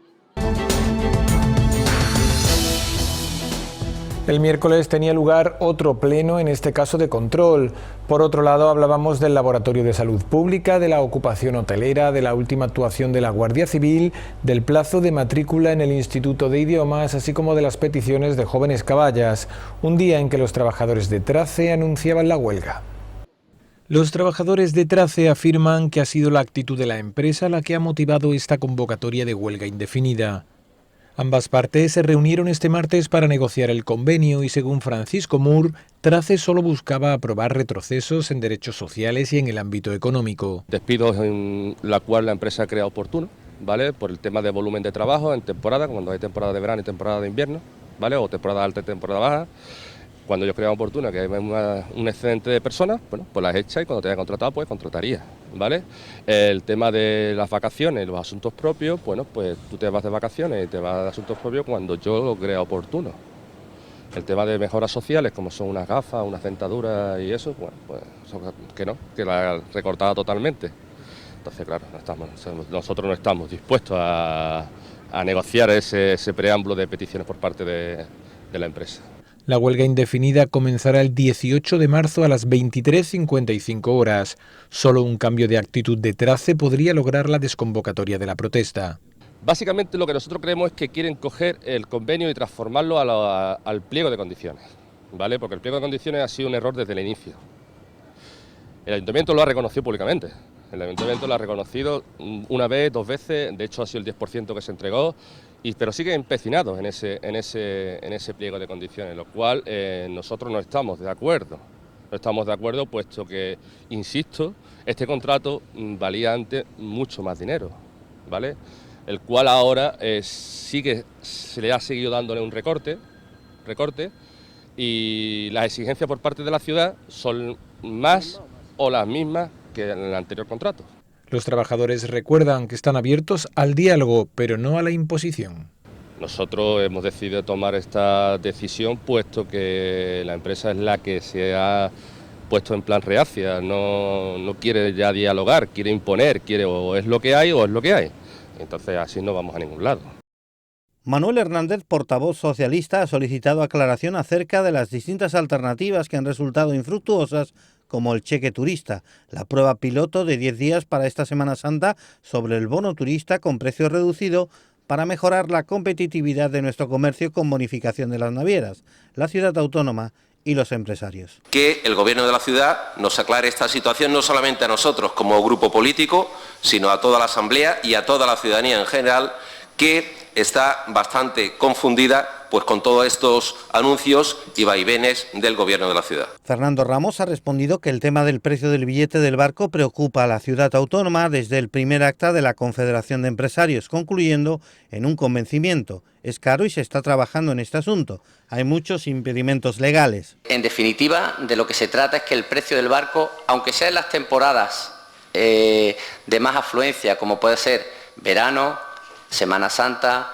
El miércoles tenía lugar otro pleno, en este caso de control. Por otro lado, hablábamos del Laboratorio de Salud Pública, de la ocupación hotelera, de la última actuación de la Guardia Civil, del plazo de matrícula en el Instituto de Idiomas, así como de las peticiones de Jóvenes Caballas, un día en que los trabajadores de Trace anunciaban la huelga. Los trabajadores de Trace afirman que ha sido la actitud de la empresa la que ha motivado esta convocatoria de huelga indefinida. Ambas partes se reunieron este martes para negociar el convenio y, según Francisco Mur, Trace solo buscaba aprobar retrocesos en derechos sociales y en el ámbito económico. Despidos en la cual la empresa crea oportuno, ¿vale? Por el tema de volumen de trabajo en temporada, cuando hay temporada de verano y temporada de invierno, ¿vale? O temporada alta y temporada baja. Cuando yo creo oportuno que hay un excedente de personas, bueno, pues las echa y cuando te haya contratado, pues contrataría, ¿vale? El tema de las vacaciones, los asuntos propios, bueno, pues tú te vas de vacaciones y te vas de asuntos propios cuando yo lo crea oportuno. El tema de mejoras sociales, como son unas gafas, unas dentaduras y eso, bueno, pues que la ha recortado totalmente. Entonces, claro, nosotros no estamos dispuestos a negociar ese preámbulo de peticiones por parte de la empresa. La huelga indefinida comenzará el 18 de marzo a las 23:55 horas. Solo un cambio de actitud de Trace podría lograr la desconvocatoria de la protesta. Básicamente lo que nosotros creemos es que quieren coger el convenio y transformarlo al pliego de condiciones, ¿vale? Porque el pliego de condiciones ha sido un error desde el inicio. El Ayuntamiento lo ha reconocido públicamente. El Ayuntamiento lo ha reconocido una vez, 2 veces, de hecho ha sido el 10% que se entregó. Pero sigue empecinado en ese pliego de condiciones, lo cual nosotros no estamos de acuerdo. No estamos de acuerdo puesto que, insisto, este contrato valía antes mucho más dinero, ¿vale? El cual ahora se le ha seguido dándole un recorte y las exigencias por parte de la ciudad son más o las mismas que en el anterior contrato. Los trabajadores recuerdan que están abiertos al diálogo, pero no a la imposición. Nosotros hemos decidido tomar esta decisión puesto que la empresa es la que se ha puesto en plan reacia, no quiere ya dialogar, quiere imponer, quiere o es lo que hay o es lo que hay. Entonces así no vamos a ningún lado. Manuel Hernández, portavoz socialista, ha solicitado aclaración acerca de las distintas alternativas que han resultado infructuosas, como el cheque turista, la prueba piloto de 10 días para esta Semana Santa sobre el bono turista con precio reducido para mejorar la competitividad de nuestro comercio con bonificación de las navieras, la ciudad autónoma y los empresarios. Que el Gobierno de la ciudad nos aclare esta situación no solamente a nosotros como grupo político, sino a toda la Asamblea y a toda la ciudadanía en general, que está bastante confundida pues con todos estos anuncios y vaivenes del Gobierno de la ciudad. Fernando Ramos ha respondido que el tema del precio del billete del barco preocupa a la ciudad autónoma desde el primer acta de la Confederación de Empresarios, concluyendo en un convencimiento. Es caro y se está trabajando en este asunto. Hay muchos impedimentos legales. En definitiva, de lo que se trata es que el precio del barco, aunque sea en las temporadas de más afluencia, como puede ser verano, Semana Santa,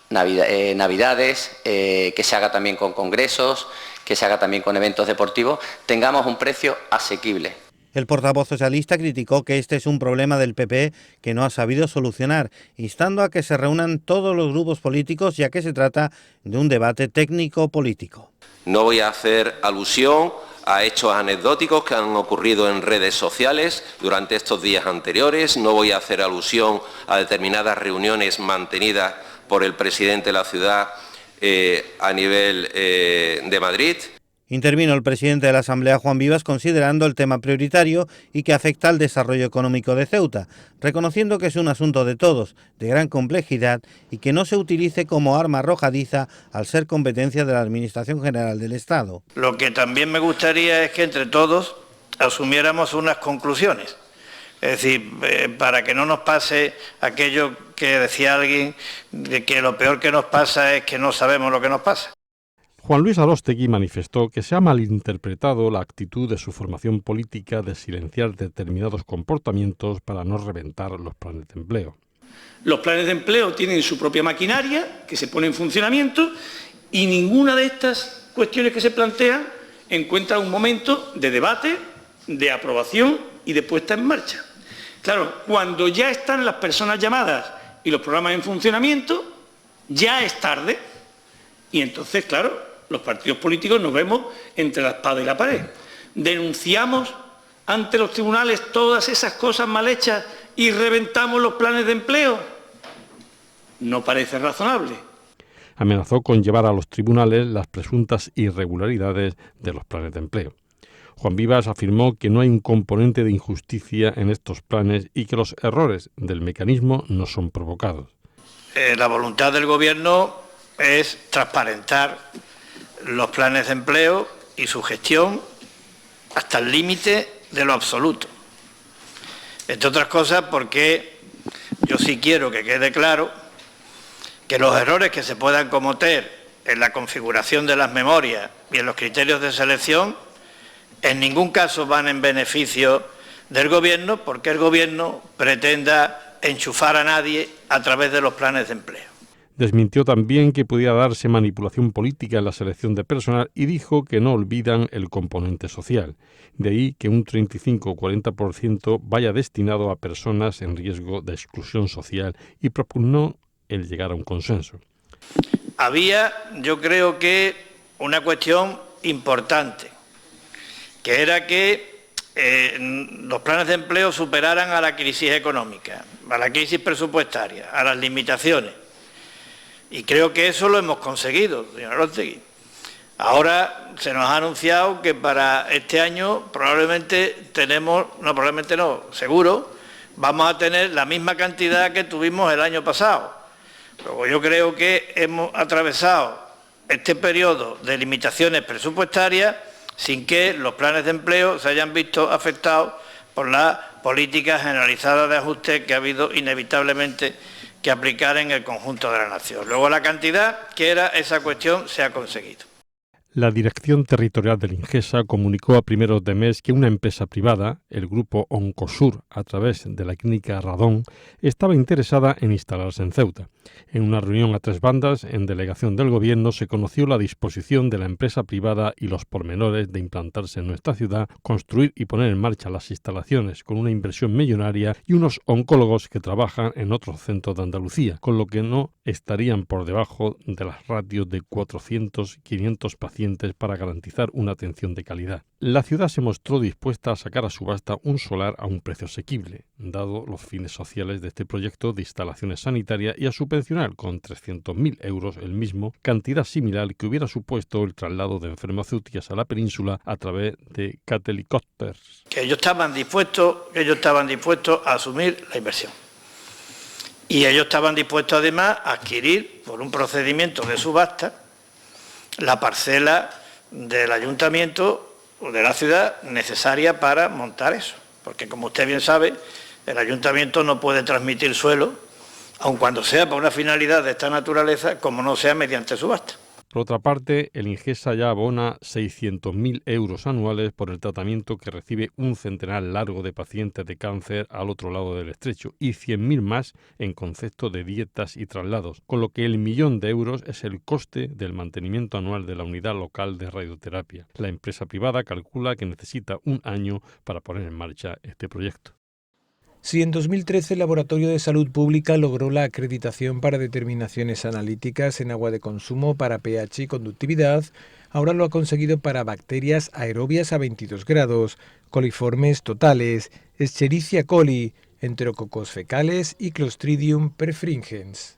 Navidades, que se haga también con congresos, que se haga también con eventos deportivos, tengamos un precio asequible. El portavoz socialista criticó que este es un problema del PP que no ha sabido solucionar, instando a que se reúnan todos los grupos políticos, ya que se trata de un debate técnico-político. No voy a hacer alusión a hechos anecdóticos que han ocurrido en redes sociales durante estos días anteriores, no voy a hacer alusión a determinadas reuniones mantenidas por el presidente de la ciudad a nivel de Madrid. Intervino el presidente de la Asamblea, Juan Vivas, considerando el tema prioritario y que afecta al desarrollo económico de Ceuta, reconociendo que es un asunto de todos, de gran complejidad y que no se utilice como arma arrojadiza al ser competencia de la Administración General del Estado. Lo que también me gustaría es que entre todos asumiéramos unas conclusiones. Es decir, para que no nos pase aquello que decía alguien, de que lo peor que nos pasa es que no sabemos lo que nos pasa. Juan Luis Arostegui manifestó que se ha malinterpretado la actitud de su formación política de silenciar determinados comportamientos para no reventar los planes de empleo. Los planes de empleo tienen su propia maquinaria que se pone en funcionamiento y ninguna de estas cuestiones que se plantean encuentra un momento de debate, de aprobación y de puesta en marcha. Claro, cuando ya están las personas llamadas y los programas en funcionamiento, ya es tarde y entonces, claro, los partidos políticos nos vemos entre la espada y la pared. Denunciamos ante los tribunales todas esas cosas mal hechas y reventamos los planes de empleo. No parece razonable. Amenazó con llevar a los tribunales las presuntas irregularidades de los planes de empleo. Juan Vivas afirmó que no hay un componente de injusticia en estos planes y que los errores del mecanismo no son provocados. La voluntad del Gobierno es transparentar los planes de empleo y su gestión hasta el límite de lo absoluto. Entre otras cosas porque yo sí quiero que quede claro que los errores que se puedan cometer en la configuración de las memorias y en los criterios de selección en ningún caso van en beneficio del Gobierno, porque el Gobierno pretenda enchufar a nadie a través de los planes de empleo. Desmintió también que pudiera darse manipulación política en la selección de personal y dijo que no olvidan el componente social. De ahí que un 35 o 40% vaya destinado a personas en riesgo de exclusión social y propugnó el llegar a un consenso. Había, yo creo que, una cuestión importante, que era que los planes de empleo superaran a la crisis económica, a la crisis presupuestaria, a las limitaciones. Y creo que eso lo hemos conseguido, señor Arostegui. Ahora se nos ha anunciado que para este año seguro, vamos a tener la misma cantidad que tuvimos el año pasado. Luego yo creo que hemos atravesado este periodo de limitaciones presupuestarias sin que los planes de empleo se hayan visto afectados por la política generalizada de ajuste que ha habido inevitablemente que aplicar en el conjunto de la nación. Luego la cantidad que era esa cuestión se ha conseguido. La Dirección Territorial del Ingesa comunicó a primeros de mes que una empresa privada, el grupo Oncosur, a través de la clínica Radón, estaba interesada en instalarse en Ceuta. En una reunión a tres bandas, en delegación del Gobierno, se conoció la disposición de la empresa privada y los pormenores de implantarse en nuestra ciudad, construir y poner en marcha las instalaciones con una inversión millonaria y unos oncólogos que trabajan en otros centros de Andalucía, con lo que no estarían por debajo de las ratios de 400-500 pacientes vertientes para garantizar una atención de calidad. La ciudad se mostró dispuesta a sacar a subasta un solar a un precio asequible, dado los fines sociales de este proyecto de instalaciones sanitarias, y a subvencionar con 300.000 euros el mismo, cantidad similar que hubiera supuesto el traslado de farmacéuticas a la península a través de Catelicópteros. Que ellos estaban dispuestos a asumir la inversión. Y ellos estaban dispuestos además a adquirir, por un procedimiento de subasta, la parcela del ayuntamiento o de la ciudad necesaria para montar eso. Porque, como usted bien sabe, el ayuntamiento no puede transmitir suelo, aun cuando sea para una finalidad de esta naturaleza, como no sea mediante subasta. Por otra parte, el Ingesa ya abona 600.000 euros anuales por el tratamiento que recibe un centenar largo de pacientes de cáncer al otro lado del estrecho y 100.000 más en concepto de dietas y traslados, con lo que el 1.000.000 de euros es el coste del mantenimiento anual de la unidad local de radioterapia. La empresa privada calcula que necesita un año para poner en marcha este proyecto. Si en 2013 el Laboratorio de Salud Pública logró la acreditación para determinaciones analíticas en agua de consumo para pH y conductividad, ahora lo ha conseguido para bacterias aerobias a 22 grados, coliformes totales, Escherichia coli, enterococos fecales y Clostridium perfringens.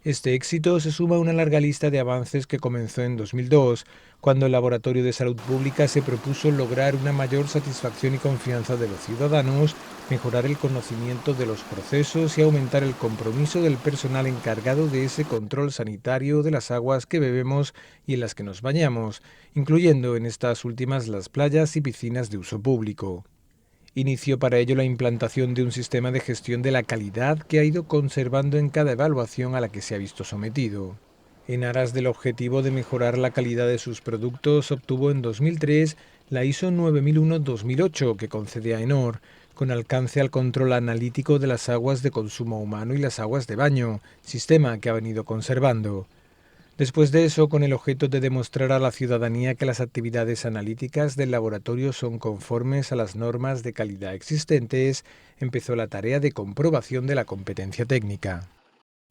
Este éxito se suma a una larga lista de avances que comenzó en 2002, cuando el Laboratorio de Salud Pública se propuso lograr una mayor satisfacción y confianza de los ciudadanos, mejorar el conocimiento de los procesos y aumentar el compromiso del personal encargado de ese control sanitario de las aguas que bebemos y en las que nos bañamos, incluyendo en estas últimas las playas y piscinas de uso público. Inició para ello la implantación de un sistema de gestión de la calidad que ha ido conservando en cada evaluación a la que se ha visto sometido. En aras del objetivo de mejorar la calidad de sus productos, obtuvo en 2003 la ISO 9001-2008 que concede AENOR, con alcance al control analítico de las aguas de consumo humano y las aguas de baño, sistema que ha venido conservando. Después de eso, con el objeto de demostrar a la ciudadanía que las actividades analíticas del laboratorio son conformes a las normas de calidad existentes, empezó la tarea de comprobación de la competencia técnica.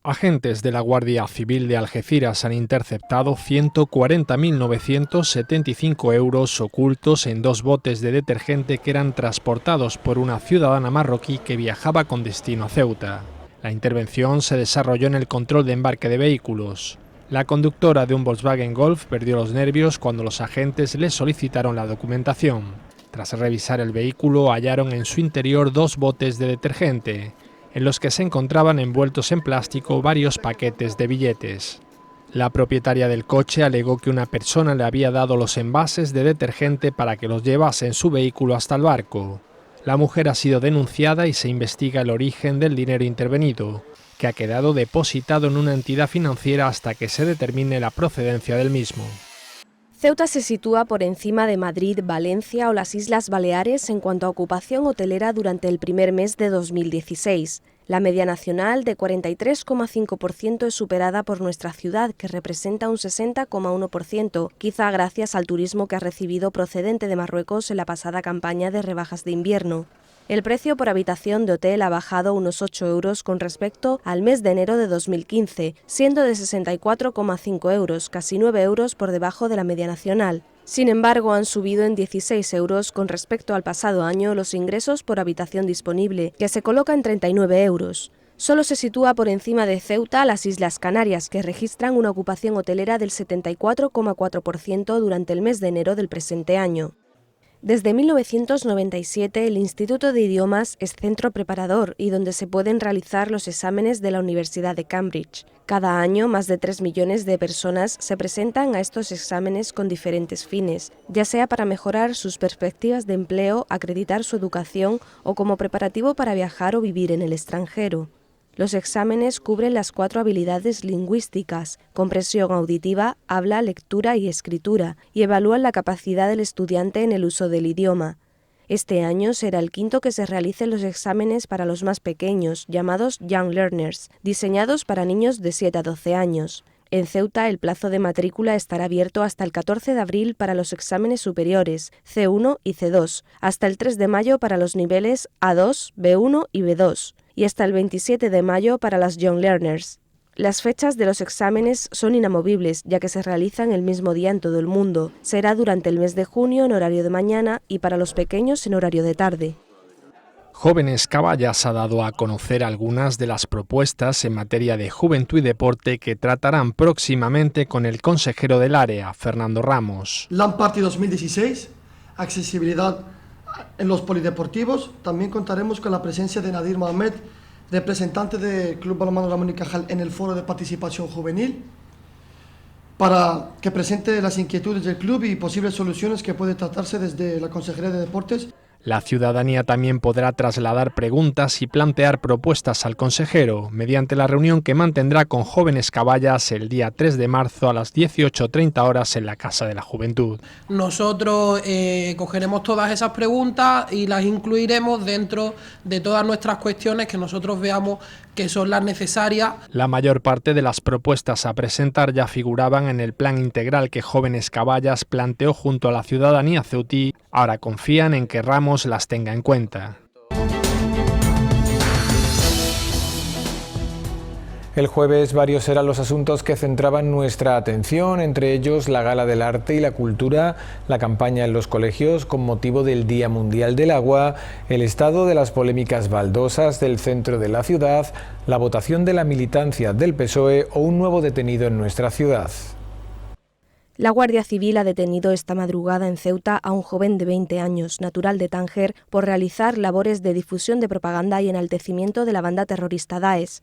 Agentes de la Guardia Civil de Algeciras han interceptado 140.975 euros ocultos en 2 botes de detergente que eran transportados por una ciudadana marroquí que viajaba con destino a Ceuta. La intervención se desarrolló en el control de embarque de vehículos. La conductora de un Volkswagen Golf perdió los nervios cuando los agentes le solicitaron la documentación. Tras revisar el vehículo, hallaron en su interior 2 botes de detergente, en los que se encontraban envueltos en plástico varios paquetes de billetes. La propietaria del coche alegó que una persona le había dado los envases de detergente para que los llevase en su vehículo hasta el barco. La mujer ha sido denunciada y se investiga el origen del dinero intervenido, que ha quedado depositado en una entidad financiera hasta que se determine la procedencia del mismo. Ceuta se sitúa por encima de Madrid, Valencia o las Islas Baleares en cuanto a ocupación hotelera durante el primer mes de 2016. La media nacional de 43,5% es superada por nuestra ciudad, que representa un 60,1%, quizá gracias al turismo que ha recibido procedente de Marruecos en la pasada campaña de rebajas de invierno. El precio por habitación de hotel ha bajado unos 8 euros con respecto al mes de enero de 2015, siendo de 64,5 euros, casi 9 euros por debajo de la media nacional. Sin embargo, han subido en 16 euros con respecto al pasado año los ingresos por habitación disponible, que se coloca en 39 euros. Solo se sitúa por encima de Ceuta las Islas Canarias, que registran una ocupación hotelera del 74,4% durante el mes de enero del presente año. Desde 1997, el Instituto de Idiomas es centro preparador y donde se pueden realizar los exámenes de la Universidad de Cambridge. Cada año, más de 3 millones de personas se presentan a estos exámenes con diferentes fines, ya sea para mejorar sus perspectivas de empleo, acreditar su educación o como preparativo para viajar o vivir en el extranjero. Los exámenes cubren las 4 habilidades lingüísticas, comprensión auditiva, habla, lectura y escritura, y evalúan la capacidad del estudiante en el uso del idioma. Este año será el 5º que se realicen los exámenes para los más pequeños, llamados Young Learners, diseñados para niños de 7 a 12 años. En Ceuta, el plazo de matrícula estará abierto hasta el 14 de abril para los exámenes superiores, C1 y C2, hasta el 3 de mayo para los niveles A2, B1 y B2, y hasta el 27 de mayo para las Young Learners. Las fechas de los exámenes son inamovibles, ya que se realizan el mismo día en todo el mundo. Será durante el mes de junio en horario de mañana y para los pequeños en horario de tarde. Jóvenes Caballas ha dado a conocer algunas de las propuestas en materia de juventud y deporte que tratarán próximamente con el consejero del área, Fernando Ramos. LAN Party 2016, accesibilidad en los polideportivos. También contaremos con la presencia de Nadir Mohamed, representante del Club Balonmano Ramón y Cajal en el Foro de Participación Juvenil, para que presente las inquietudes del club y posibles soluciones que puede tratarse desde la Consejería de Deportes. La ciudadanía también podrá trasladar preguntas y plantear propuestas al consejero mediante la reunión que mantendrá con Jóvenes Caballas el día 3 de marzo a las 18:30 horas en la Casa de la Juventud. Nosotros cogeremos todas esas preguntas y las incluiremos dentro de todas nuestras cuestiones que nosotros veamos que son las necesarias. La mayor parte de las propuestas a presentar ya figuraban en el plan integral que Jóvenes Caballas planteó junto a la ciudadanía ceutí. Ahora confían en que Ramos las tenga en cuenta. El jueves varios eran los asuntos que centraban nuestra atención, entre ellos la Gala del Arte y la Cultura, la campaña en los colegios con motivo del Día Mundial del Agua, el estado de las polémicas baldosas del centro de la ciudad, la votación de la militancia del PSOE o un nuevo detenido en nuestra ciudad. La Guardia Civil ha detenido esta madrugada en Ceuta a un joven de 20 años, natural de Tánger, por realizar labores de difusión de propaganda y enaltecimiento de la banda terrorista Daesh.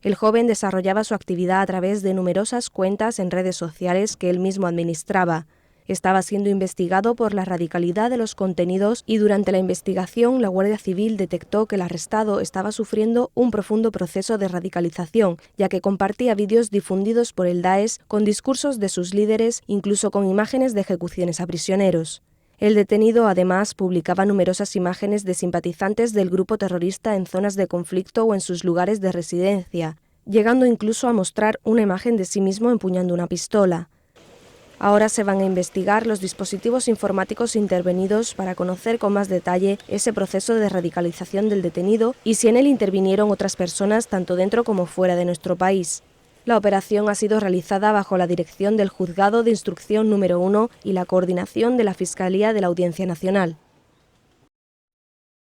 El joven desarrollaba su actividad a través de numerosas cuentas en redes sociales que él mismo administraba. Estaba siendo investigado por la radicalidad de los contenidos y durante la investigación la Guardia Civil detectó que el arrestado estaba sufriendo un profundo proceso de radicalización, ya que compartía vídeos difundidos por el Daesh con discursos de sus líderes, incluso con imágenes de ejecuciones a prisioneros. El detenido además publicaba numerosas imágenes de simpatizantes del grupo terrorista en zonas de conflicto o en sus lugares de residencia, llegando incluso a mostrar una imagen de sí mismo empuñando una pistola. Ahora se van a investigar los dispositivos informáticos intervenidos para conocer con más detalle ese proceso de radicalización del detenido y si en él intervinieron otras personas tanto dentro como fuera de nuestro país. La operación ha sido realizada bajo la dirección del Juzgado de Instrucción número 1 y la coordinación de la Fiscalía de la Audiencia Nacional.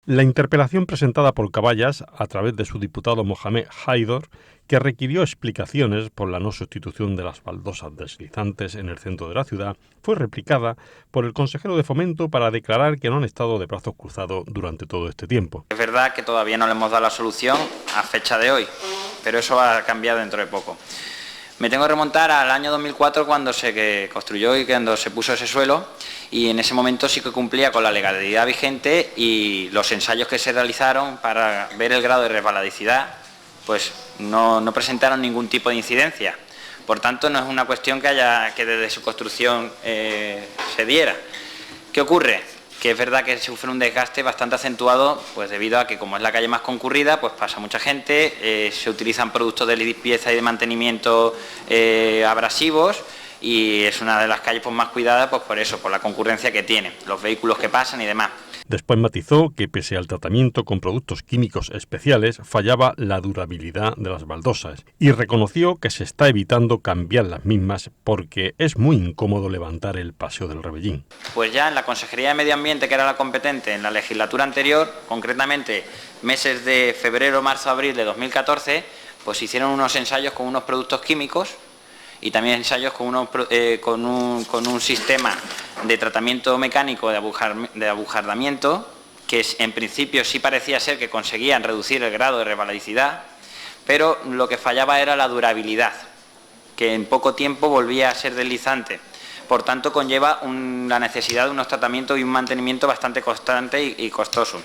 La interpelación presentada por Caballas a través de su diputado Mohamed Haidor, que requirió explicaciones por la no sustitución de las baldosas deslizantes en el centro de la ciudad, fue replicada por el consejero de Fomento para declarar que no han estado de brazos cruzados durante todo este tiempo. Es verdad que todavía no le hemos dado la solución a fecha de hoy, pero eso va a cambiar dentro de poco. Me tengo que remontar al año 2004 cuando se construyó y cuando se puso ese suelo, y en ese momento sí que cumplía con la legalidad vigente y los ensayos que se realizaron para ver el grado de resbaladicidad pues no presentaron ningún tipo de incidencia. Por tanto, no es una cuestión que desde su construcción se diera. ¿Qué ocurre? Que es verdad que sufre un desgaste bastante acentuado, pues debido a que como es la calle más concurrida, pues pasa mucha gente, se utilizan productos de limpieza y de mantenimiento abrasivos, y es una de las calles pues más cuidadas pues por eso, por la concurrencia que tiene, los vehículos que pasan y demás. Después matizó que pese al tratamiento con productos químicos especiales, fallaba la durabilidad de las baldosas y reconoció que se está evitando cambiar las mismas porque es muy incómodo levantar el Paseo del Rebellín. Pues ya en la Consejería de Medio Ambiente, que era la competente en la legislatura anterior, concretamente meses de febrero, marzo, abril de 2014, pues hicieron unos ensayos con unos productos químicos y también ensayos con un sistema de tratamiento mecánico de abujardamiento, que en principio sí parecía ser que conseguían reducir el grado de resbaladicidad, pero lo que fallaba era la durabilidad, que en poco tiempo volvía a ser deslizante. Por tanto, conlleva la necesidad de unos tratamientos y un mantenimiento bastante constante y costoso.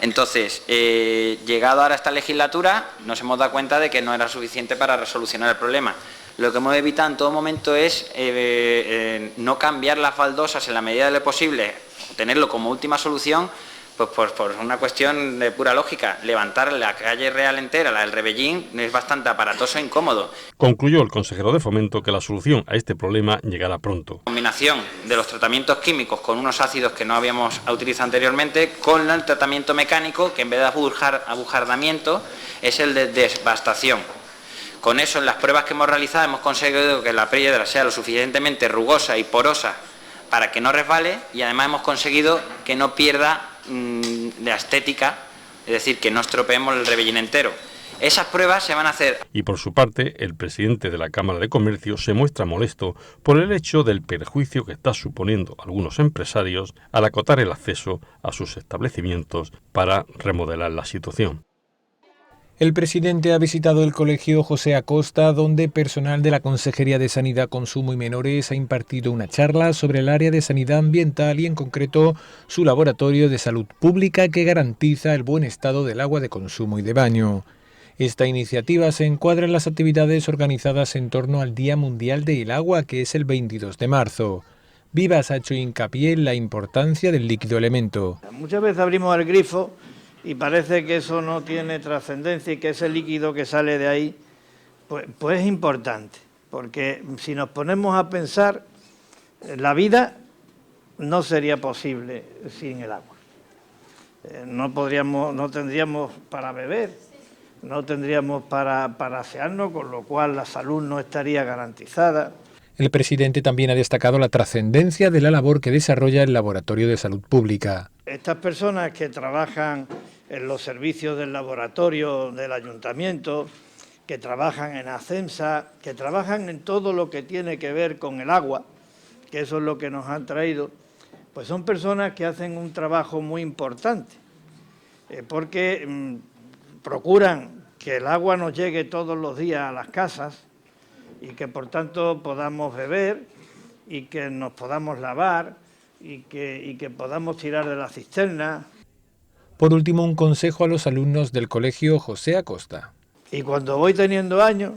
Entonces, llegado ahora a esta legislatura, nos hemos dado cuenta de que no era suficiente para solucionar el problema. Lo que hemos evitado en todo momento es no cambiar las baldosas en la medida de lo posible, tenerlo como última solución, pues por una cuestión de pura lógica. Levantar la calle real entera, la del Rebellín, es bastante aparatoso e incómodo. Concluyó el consejero de Fomento que la solución a este problema llegará pronto. La combinación de los tratamientos químicos con unos ácidos que no habíamos utilizado anteriormente, con el tratamiento mecánico, que en vez de abujardamiento es el de devastación. Con eso, en las pruebas que hemos realizado, hemos conseguido que la piedra sea lo suficientemente rugosa y porosa para que no resbale, y además hemos conseguido que no pierda la estética, es decir, que no estropeemos el revellín entero. Esas pruebas se van a hacer. Y por su parte, el presidente de la Cámara de Comercio se muestra molesto por el hecho del perjuicio que está suponiendo a algunos empresarios al acotar el acceso a sus establecimientos para remodelar la situación. El presidente ha visitado el Colegio José Acosta, donde personal de la Consejería de Sanidad, Consumo y Menores ha impartido una charla sobre el área de sanidad ambiental y en concreto su laboratorio de salud pública que garantiza el buen estado del agua de consumo y de baño. Esta iniciativa se encuadra en las actividades organizadas en torno al Día Mundial del Agua, que es el 22 de marzo. Vivas ha hecho hincapié en la importancia del líquido elemento. Muchas veces abrimos el grifo y parece que eso no tiene trascendencia y que ese líquido que sale de ahí pues es importante, porque si nos ponemos a pensar, la vida no sería posible sin el agua. No tendríamos para beber, no tendríamos para asearnos, con lo cual la salud no estaría garantizada. El presidente también ha destacado la trascendencia de la labor que desarrolla el Laboratorio de Salud Pública. Estas personas que trabajan en los servicios del laboratorio del ayuntamiento, que trabajan en ACEMSA, que trabajan en todo lo que tiene que ver con el agua, que eso es lo que nos han traído, pues son personas que hacen un trabajo muy importante, porque procuran que el agua nos llegue todos los días a las casas y que por tanto podamos beber y que nos podamos lavar y que podamos tirar de la cisterna. Por último, un consejo a los alumnos del Colegio José Acosta. Y cuando voy teniendo años,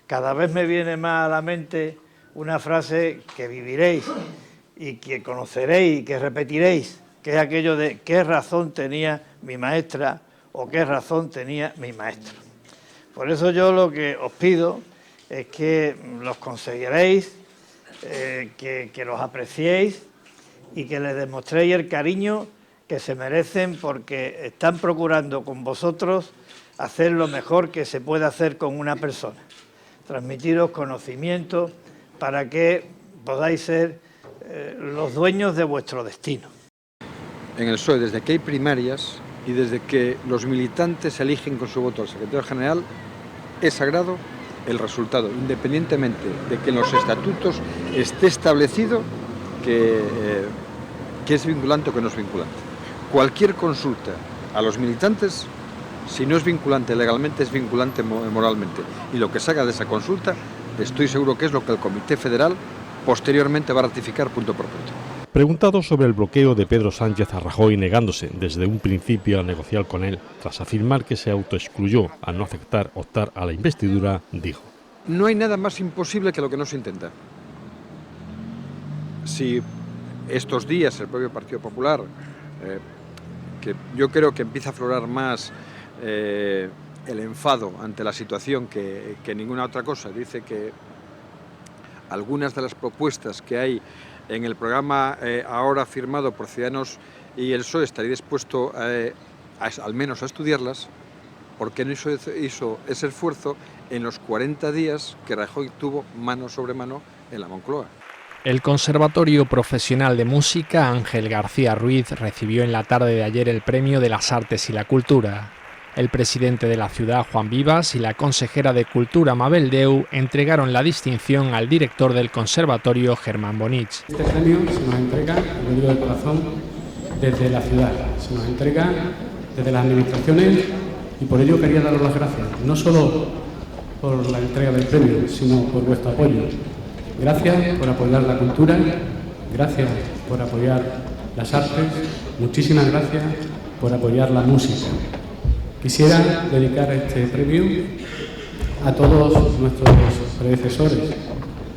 cada vez me viene más a la mente una frase que viviréis y que conoceréis y que repetiréis, que es aquello de qué razón tenía mi maestra o qué razón tenía mi maestro. Por eso yo lo que os pido es que los consideréis, que los apreciéis y que les demostréis el cariño que se merecen, porque están procurando con vosotros hacer lo mejor que se puede hacer con una persona, transmitiros conocimiento para que podáis ser los dueños de vuestro destino. En el PSOE, desde que hay primarias y desde que los militantes eligen con su voto al secretario general, es sagrado el resultado, independientemente de que en los estatutos esté establecido que es vinculante o que no es vinculante. Cualquier consulta a los militantes, si no es vinculante legalmente, es vinculante moralmente. Y lo que salga de esa consulta, estoy seguro que es lo que el Comité Federal posteriormente va a ratificar punto por punto. Preguntado sobre el bloqueo de Pedro Sánchez a Rajoy negándose desde un principio a negociar con él, tras afirmar que se autoexcluyó al no aceptar optar a la investidura, dijo: no hay nada más imposible que lo que no se intenta. Si estos días el propio Partido Popular, que yo creo que empieza a aflorar más el enfado ante la situación que ninguna otra cosa, dice que algunas de las propuestas que hay en el programa ahora firmado por Ciudadanos y el PSOE estaría dispuesto al menos a estudiarlas, porque no hizo ese esfuerzo en los 40 días que Rajoy tuvo mano sobre mano en la Moncloa. El Conservatorio Profesional de Música Ángel García Ruiz recibió en la tarde de ayer el Premio de las Artes y la Cultura. El presidente de la ciudad, Juan Vivas, y la consejera de Cultura, Mabel Deu, entregaron la distinción al director del conservatorio, Germán Bonich. Este premio se nos entrega, lo digo de corazón, desde la ciudad, se nos entrega desde las administraciones, y por ello quería daros las gracias, no solo por la entrega del premio, sino por vuestro apoyo. Gracias por apoyar la cultura, gracias por apoyar las artes, muchísimas gracias por apoyar la música. Quisiera dedicar este premio a todos nuestros predecesores,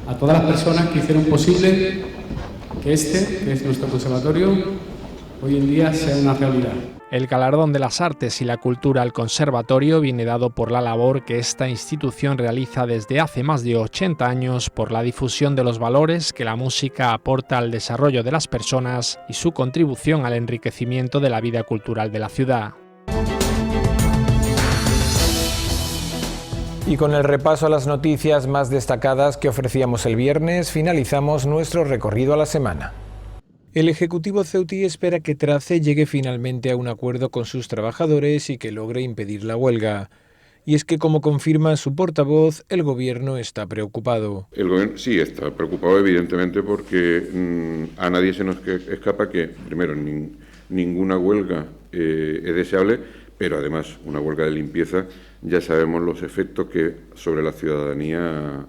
a todas las personas que hicieron posible que que es nuestro conservatorio, hoy en día sea una realidad. El galardón de las artes y la cultura al conservatorio viene dado por la labor que esta institución realiza desde hace más de 80 años por la difusión de los valores que la música aporta al desarrollo de las personas y su contribución al enriquecimiento de la vida cultural de la ciudad. Y con el repaso a las noticias más destacadas que ofrecíamos el viernes, finalizamos nuestro recorrido a la semana. El Ejecutivo ceutí espera que TRACE llegue finalmente a un acuerdo con sus trabajadores y que logre impedir la huelga. Y es que, como confirma su portavoz, el Gobierno está preocupado. El Gobierno sí está preocupado, evidentemente, porque a nadie se nos escapa que, primero, ninguna huelga es deseable, pero además una huelga de limpieza ya sabemos los efectos que sobre la ciudadanía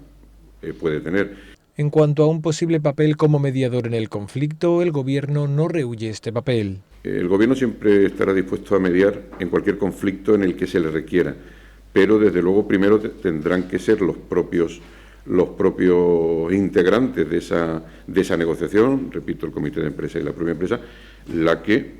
puede tener. En cuanto a un posible papel como mediador en el conflicto, el Gobierno no rehúye este papel. El Gobierno siempre estará dispuesto a mediar en cualquier conflicto en el que se le requiera, pero desde luego primero tendrán que ser los propios integrantes de esa negociación, repito, el comité de empresa y la propia empresa, la que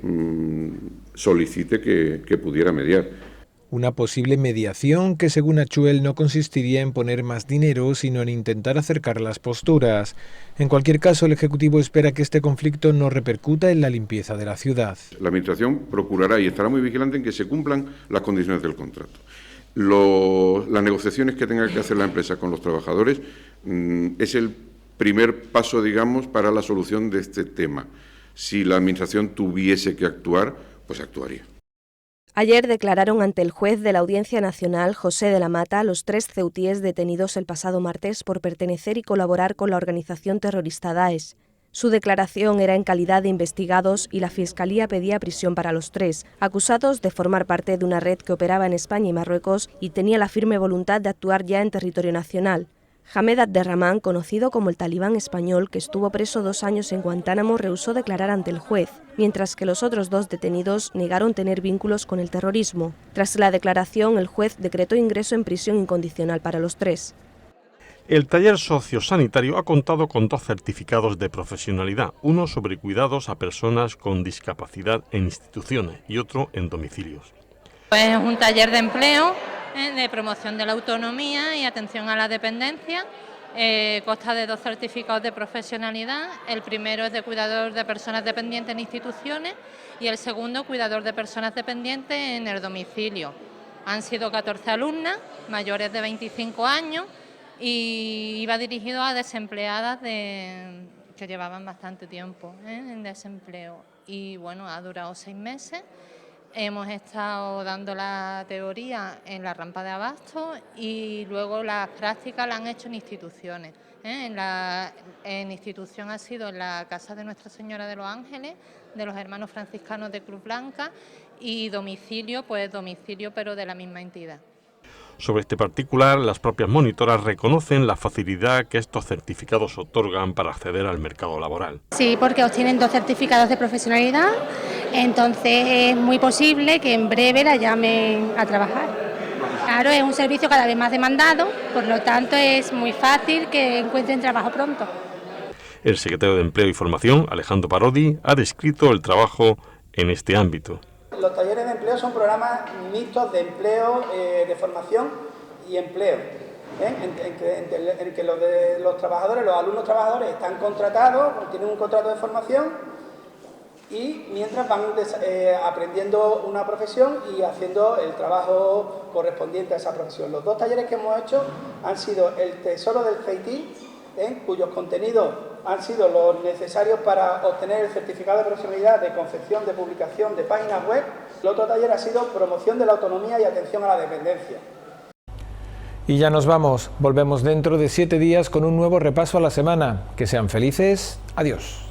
solicite que pudiera mediar. Una posible mediación que, según Achuel, no consistiría en poner más dinero, sino en intentar acercar las posturas. En cualquier caso, el Ejecutivo espera que este conflicto no repercuta en la limpieza de la ciudad. La Administración procurará y estará muy vigilante en que se cumplan las condiciones del contrato. Las negociaciones que tenga que hacer la empresa con los trabajadores es el primer paso, digamos, para la solución de este tema. Si la Administración tuviese que actuar, pues actuaría. Ayer declararon ante el juez de la Audiencia Nacional, José de la Mata, los 3 ceutíes detenidos el pasado martes por pertenecer y colaborar con la organización terrorista Daesh. Su declaración era en calidad de investigados y la Fiscalía pedía prisión para los 3, acusados de formar parte de una red que operaba en España y Marruecos y tenía la firme voluntad de actuar ya en territorio nacional. Hamed Abderrahman, conocido como el talibán español, que estuvo preso 2 años en Guantánamo, rehusó declarar ante el juez, mientras que los otros 2 detenidos negaron tener vínculos con el terrorismo. Tras la declaración, el juez decretó ingreso en prisión incondicional para los 3. El taller sociosanitario ha contado con 2 certificados de profesionalidad, uno sobre cuidados a personas con discapacidad en instituciones y otro en domicilios. Es un taller de empleo, de promoción de la autonomía y atención a la dependencia. Consta de 2 certificados de profesionalidad. El primero es de cuidador de personas dependientes en instituciones y el segundo cuidador de personas dependientes en el domicilio. Han sido 14 alumnas mayores de 25 años y iba dirigido a desempleadas que llevaban bastante tiempo en desempleo. Y bueno, ha durado 6 meses. Hemos estado dando la teoría en la rampa de Abasto y luego las prácticas las han hecho en instituciones. En institución ha sido en la Casa de Nuestra Señora de los Ángeles, de los Hermanos Franciscanos de Cruz Blanca, y domicilio, pues domicilio pero de la misma entidad. Sobre este particular, las propias monitoras reconocen la facilidad que estos certificados otorgan para acceder al mercado laboral. Sí, porque obtienen 2 certificados de profesionalidad, entonces es muy posible que en breve la llamen a trabajar. Claro, es un servicio cada vez más demandado, por lo tanto es muy fácil que encuentren trabajo pronto. El secretario de Empleo y Formación, Alejandro Parodi, ha descrito el trabajo en este ámbito. Los talleres de empleo son programas mixtos de empleo, de formación y empleo, en que los trabajadores, los alumnos trabajadores están contratados, tienen un contrato de formación y mientras van aprendiendo una profesión y haciendo el trabajo correspondiente a esa profesión. Los 2 talleres que hemos hecho han sido el Tesoro del CEITI, cuyos contenidos han sido los necesarios para obtener el certificado de profesionalidad de confección, de publicación de páginas web. El otro taller ha sido promoción de la autonomía y atención a la dependencia. Y ya nos vamos. Volvemos dentro de 7 días con un nuevo repaso a la semana. Que sean felices. Adiós.